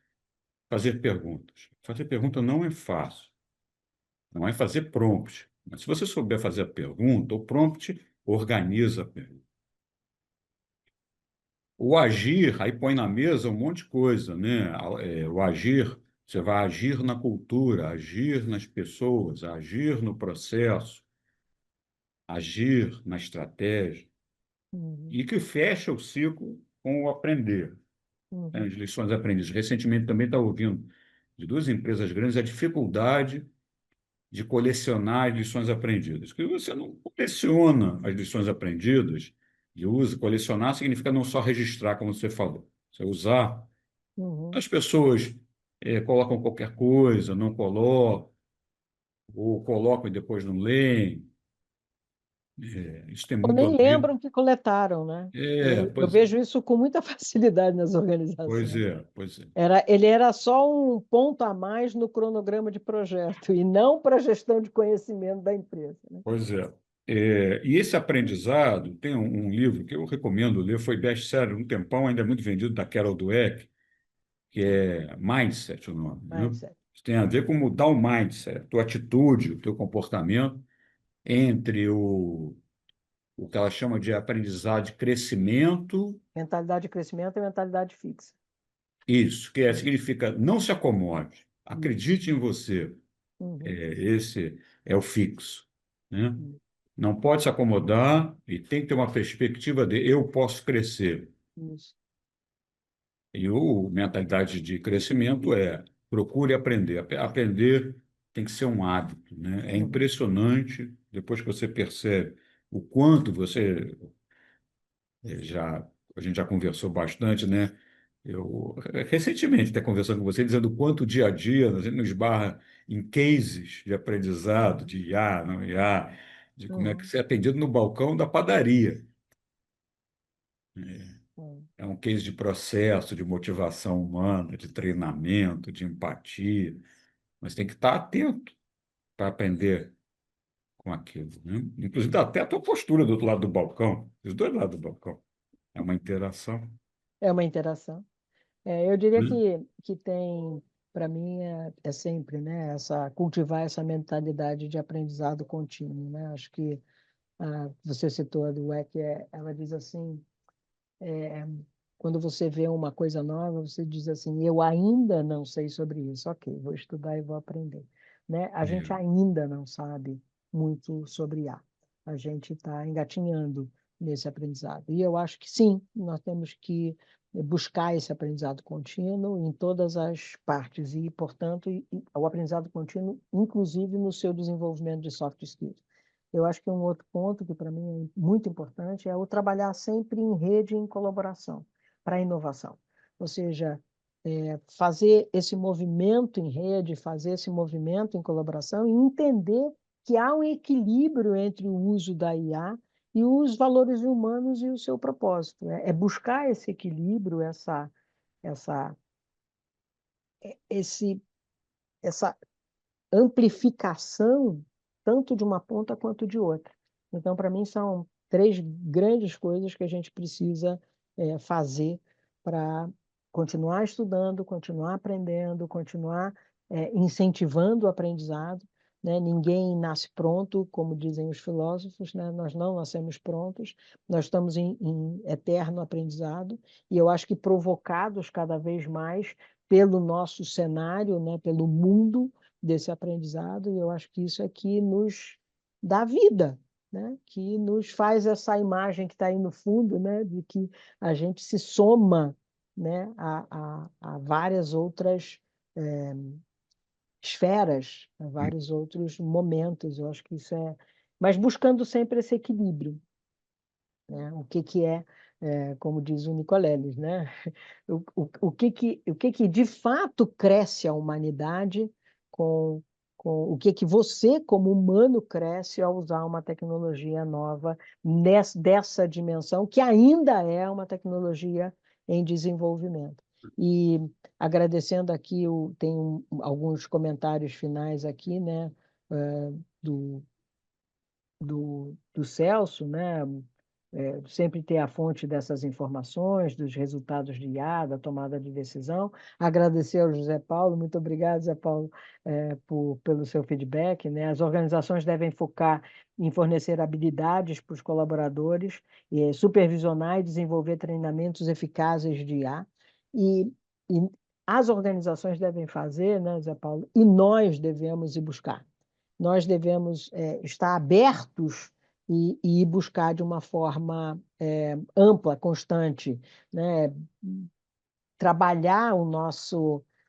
fazer perguntas. Fazer pergunta não é fácil, não é fazer prompt. Mas se você souber fazer a pergunta, o prompt organiza a pergunta. O agir, aí põe na mesa um monte de coisa, né? O agir, você vai agir na cultura, agir nas pessoas, agir no processo, agir na estratégia, Uhum, e que fecha o ciclo com o aprender, né? As uhum, lições aprendidas. Recentemente também estava ouvindo de duas empresas grandes a dificuldade de colecionar as lições aprendidas. Que você não coleciona as lições aprendidas e usa. Colecionar significa não só registrar, como você falou. Você usar. uhum. As pessoas colocam qualquer coisa, não colocam, ou colocam e depois não leem. Isso tem Ou muito a nem ver. lembram que coletaram, né? Eu Pois, vejo isso com muita facilidade nas pois organizações. é, pois é, Ele era só um ponto a mais no cronograma de projeto e não para a gestão de conhecimento da empresa, né? pois é. E esse aprendizado, tem um livro que eu recomendo ler, foi best-seller um tempão, ainda é muito vendido, da Carol Dweck, que é Mindset, o nome, né? Mindset. Isso tem a ver com mudar o mindset, a tua atitude, o teu comportamento, entre o que ela chama de aprendizado de crescimento. Mentalidade de crescimento e mentalidade fixa. Isso, significa não se acomode, Isso. acredite em você. Uhum. Esse é o fixo, né? Não pode se acomodar e tem que ter uma perspectiva de eu posso crescer. Isso. E o mentalidade de crescimento é procure aprender. Aprender tem que ser um hábito, né? É Uhum. impressionante depois que você percebe o quanto você já a gente já conversou bastante, né? Eu recentemente até conversando com você dizendo o quanto o dia a dia a gente nos esbarra em cases de aprendizado, de IA, não IA, de como é que Uhum. ser atendido no balcão da padaria. Uhum. É um case de processo, de motivação humana, de treinamento, de empatia, mas tem que estar atento para aprender com aquilo, né? Inclusive, até a tua postura do outro lado do balcão, dos dois lados do balcão. É uma interação, É uma interação. Eu diria né? que tem, para mim, é sempre, né, cultivar essa mentalidade de aprendizado contínuo, né? Acho que você citou a do WEC, ela diz assim, quando você vê uma coisa nova, você diz assim, eu ainda não sei sobre isso, ok, vou estudar e vou aprender, né? A gente É. ainda não sabe muito sobre IA, a gente está engatinhando nesse aprendizado, e eu acho que sim, nós temos que buscar esse aprendizado contínuo em todas as partes, e, portanto, o aprendizado contínuo, inclusive no seu desenvolvimento de soft skills. Eu acho que um outro ponto que para mim é muito importante é o trabalhar sempre em rede e em colaboração para a inovação. Ou seja, fazer esse movimento em rede, fazer esse movimento em colaboração e entender que há um equilíbrio entre o uso da IA e os valores humanos e o seu propósito. É buscar esse equilíbrio, essa, esse, essa amplificação tanto de uma ponta quanto de outra. Então, para mim, são três grandes coisas que a gente precisa fazer para continuar estudando, continuar aprendendo, continuar incentivando o aprendizado. Né? Ninguém nasce pronto, como dizem os filósofos, né? Nós não nascemos prontos, nós estamos em eterno aprendizado, e eu acho que provocados cada vez mais pelo nosso cenário, né? Pelo mundo desse aprendizado, e eu acho que isso é que nos dá vida, né? Que nos faz essa imagem que está aí no fundo, né? De que a gente se soma, né? A várias outras esferas, a vários outros momentos. Eu acho que isso é. Mas buscando sempre esse equilíbrio, né? Como diz o Nicoleles, né? O que que de fato cresce a humanidade com, com o que você, como humano, cresce ao usar uma tecnologia nova dessa dimensão, que ainda é uma tecnologia em desenvolvimento. E agradecendo aqui, tem alguns comentários finais aqui, né? Do, do Celso, né? Sempre ter a fonte dessas informações, dos resultados de IA, da tomada de decisão. Agradecer ao José Paulo, muito obrigado, José Paulo, pelo seu feedback. Né? As organizações devem focar em fornecer habilidades para os colaboradores, supervisionar e desenvolver treinamentos eficazes de IA. E as organizações devem fazer, né, José Paulo, e nós devemos ir buscar. Nós devemos estar abertos e buscar de uma forma ampla, constante, né? Trabalhar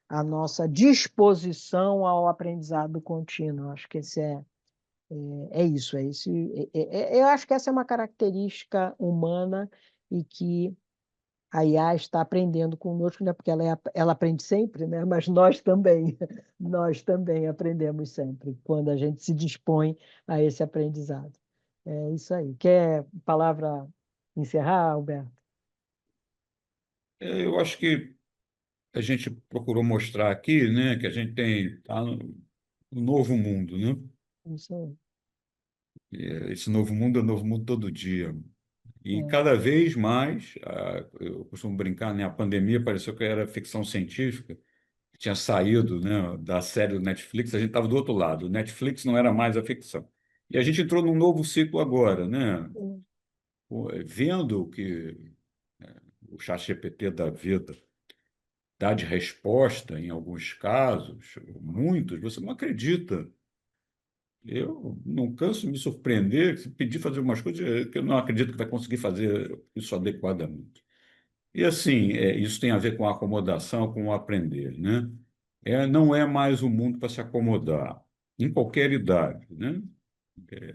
a nossa disposição ao aprendizado contínuo. Acho que é isso. Eu acho que essa é uma característica humana e que a IA está aprendendo conosco, né? Porque ela aprende sempre, né? Mas nós também, nós também aprendemos sempre, quando a gente se dispõe a esse aprendizado. É isso aí. Quer palavra encerrar, Alberto? Eu acho que a gente procurou mostrar aqui, né, que a gente tem um novo mundo, né? Isso aí. E, esse novo mundo é um novo mundo todo dia. E É, cada vez mais, eu costumo brincar, né, a pandemia pareceu que era ficção científica, que tinha saído, né, da série do Netflix, a gente estava do outro lado. O Netflix não era mais a ficção. E a gente entrou num novo ciclo agora, né? Vendo que o ChatGPT da vida dá de resposta em alguns casos, muitos, você não acredita. Eu não canso de me surpreender, se pedir fazer umas coisas que eu não acredito que vai conseguir fazer isso adequadamente. E assim, isso tem a ver com a acomodação, com o aprender, né? Não é mais o mundo para se acomodar, em qualquer idade, né?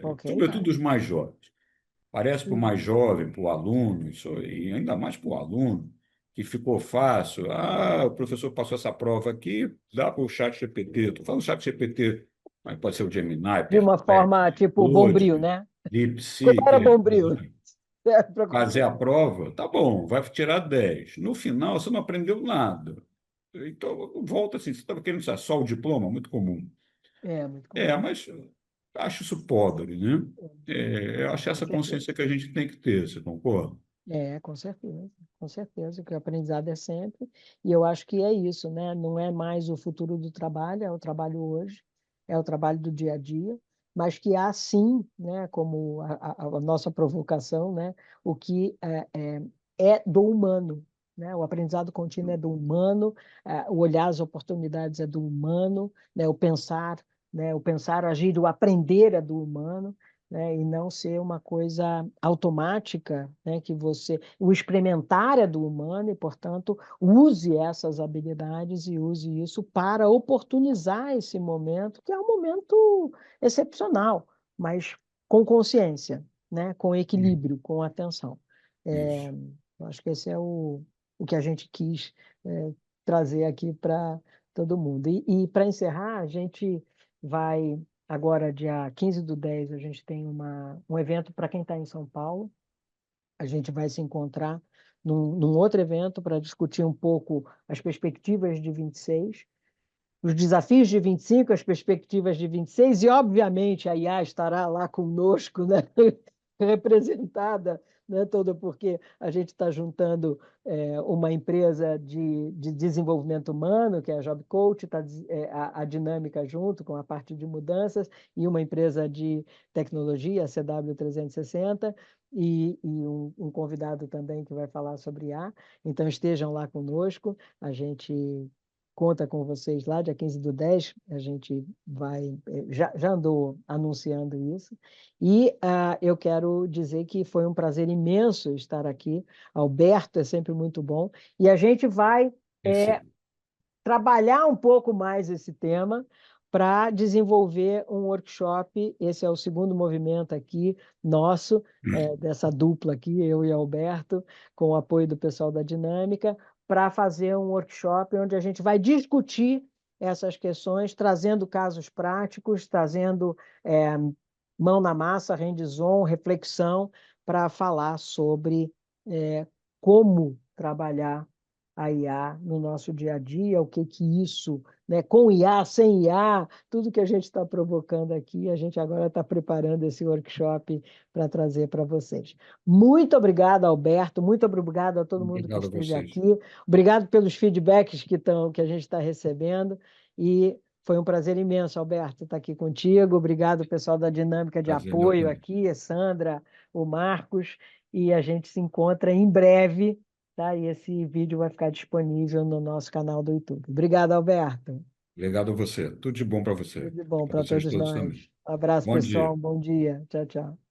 qualquer Sobretudo idade. os mais jovens. Parece para o mais Isso. jovem, para o aluno, e ainda mais para o aluno, que ficou fácil. Ah, o professor passou essa prova aqui, dá para o chat GPT. Estou falando chat GPT, mas pode ser o Gemini, De uma forma Perplexity, tipo Bombril, Claude, né? Quando era DeepSeek. Bombril. Para Fazer qualquer a um. prova, tá bom, vai tirar 10. No final, você não aprendeu nada. Então, volta assim, você estava querendo só o diploma, muito comum. É muito complexo. Mas acho isso pobre, né? Eu acho Com essa certeza. consciência que a gente tem que ter, você concorda? Com certeza, com certeza, que o aprendizado é sempre, e eu acho que é isso, né? Não é mais o futuro do trabalho, é o trabalho hoje, é o trabalho do dia a dia, mas que há sim, né, como a nossa provocação, né, o que é do humano, né? O aprendizado contínuo é do humano, o olhar as oportunidades é do humano, né, o pensar, agir, o aprender é do humano, né, e não ser uma coisa automática, né, que você, o experimentar é do humano e, portanto, use essas habilidades e use isso para oportunizar esse momento, que é um momento excepcional, mas com consciência, né, com Hum. equilíbrio, com atenção. É, Isso. eu acho que esse é o que a gente quis trazer aqui para todo mundo. E para encerrar, a gente vai agora, dia 15/10, a gente tem um evento para quem está em São Paulo. A gente vai se encontrar num outro evento para discutir um pouco as perspectivas de 26, os desafios de 25, as perspectivas de 26, e, obviamente, a IA estará lá conosco, né? Representada, né? Toda, porque a gente está juntando uma empresa de desenvolvimento humano, que é a Job Coach, a Dinâmica junto com a parte de mudanças, e uma empresa de tecnologia, a CW360, e um convidado também que vai falar sobre IA. Então, estejam lá conosco, a gente conta com vocês lá, dia 15/10, a gente vai, já andou anunciando isso, e eu quero dizer que foi um prazer imenso estar aqui, Alberto, é sempre muito bom, e a gente vai Esse, trabalhar um pouco mais esse tema para desenvolver um workshop, esse é o segundo movimento aqui, nosso, dessa dupla aqui, eu e Alberto, com o apoio do pessoal da Dinâmica, para fazer um workshop onde a gente vai discutir essas questões, trazendo casos práticos, trazendo mão na massa, hands-on, reflexão, para falar sobre como trabalhar a IA no nosso dia a dia, o que que isso, né, com IA, sem IA, tudo que a gente está provocando aqui, a gente agora está preparando esse workshop para trazer para vocês. Muito obrigado, Alberto, muito obrigado a todo mundo que obrigado a esteve vocês. aqui, obrigado pelos feedbacks que a gente está recebendo, e foi um prazer imenso, Alberto, estar aqui contigo. Obrigado, pessoal da Dinâmica de Prazer meu Apoio também. aqui, a Sandra, o Marcos, e a gente se encontra em breve, tá? E esse vídeo vai ficar disponível no nosso canal do YouTube. Obrigado, Alberto. Obrigado a você. Tudo de bom para Tudo você. de bom Para para vocês todos todos nós. também. Um abraço, Bom pessoal. dia. Um bom dia. Tchau, tchau.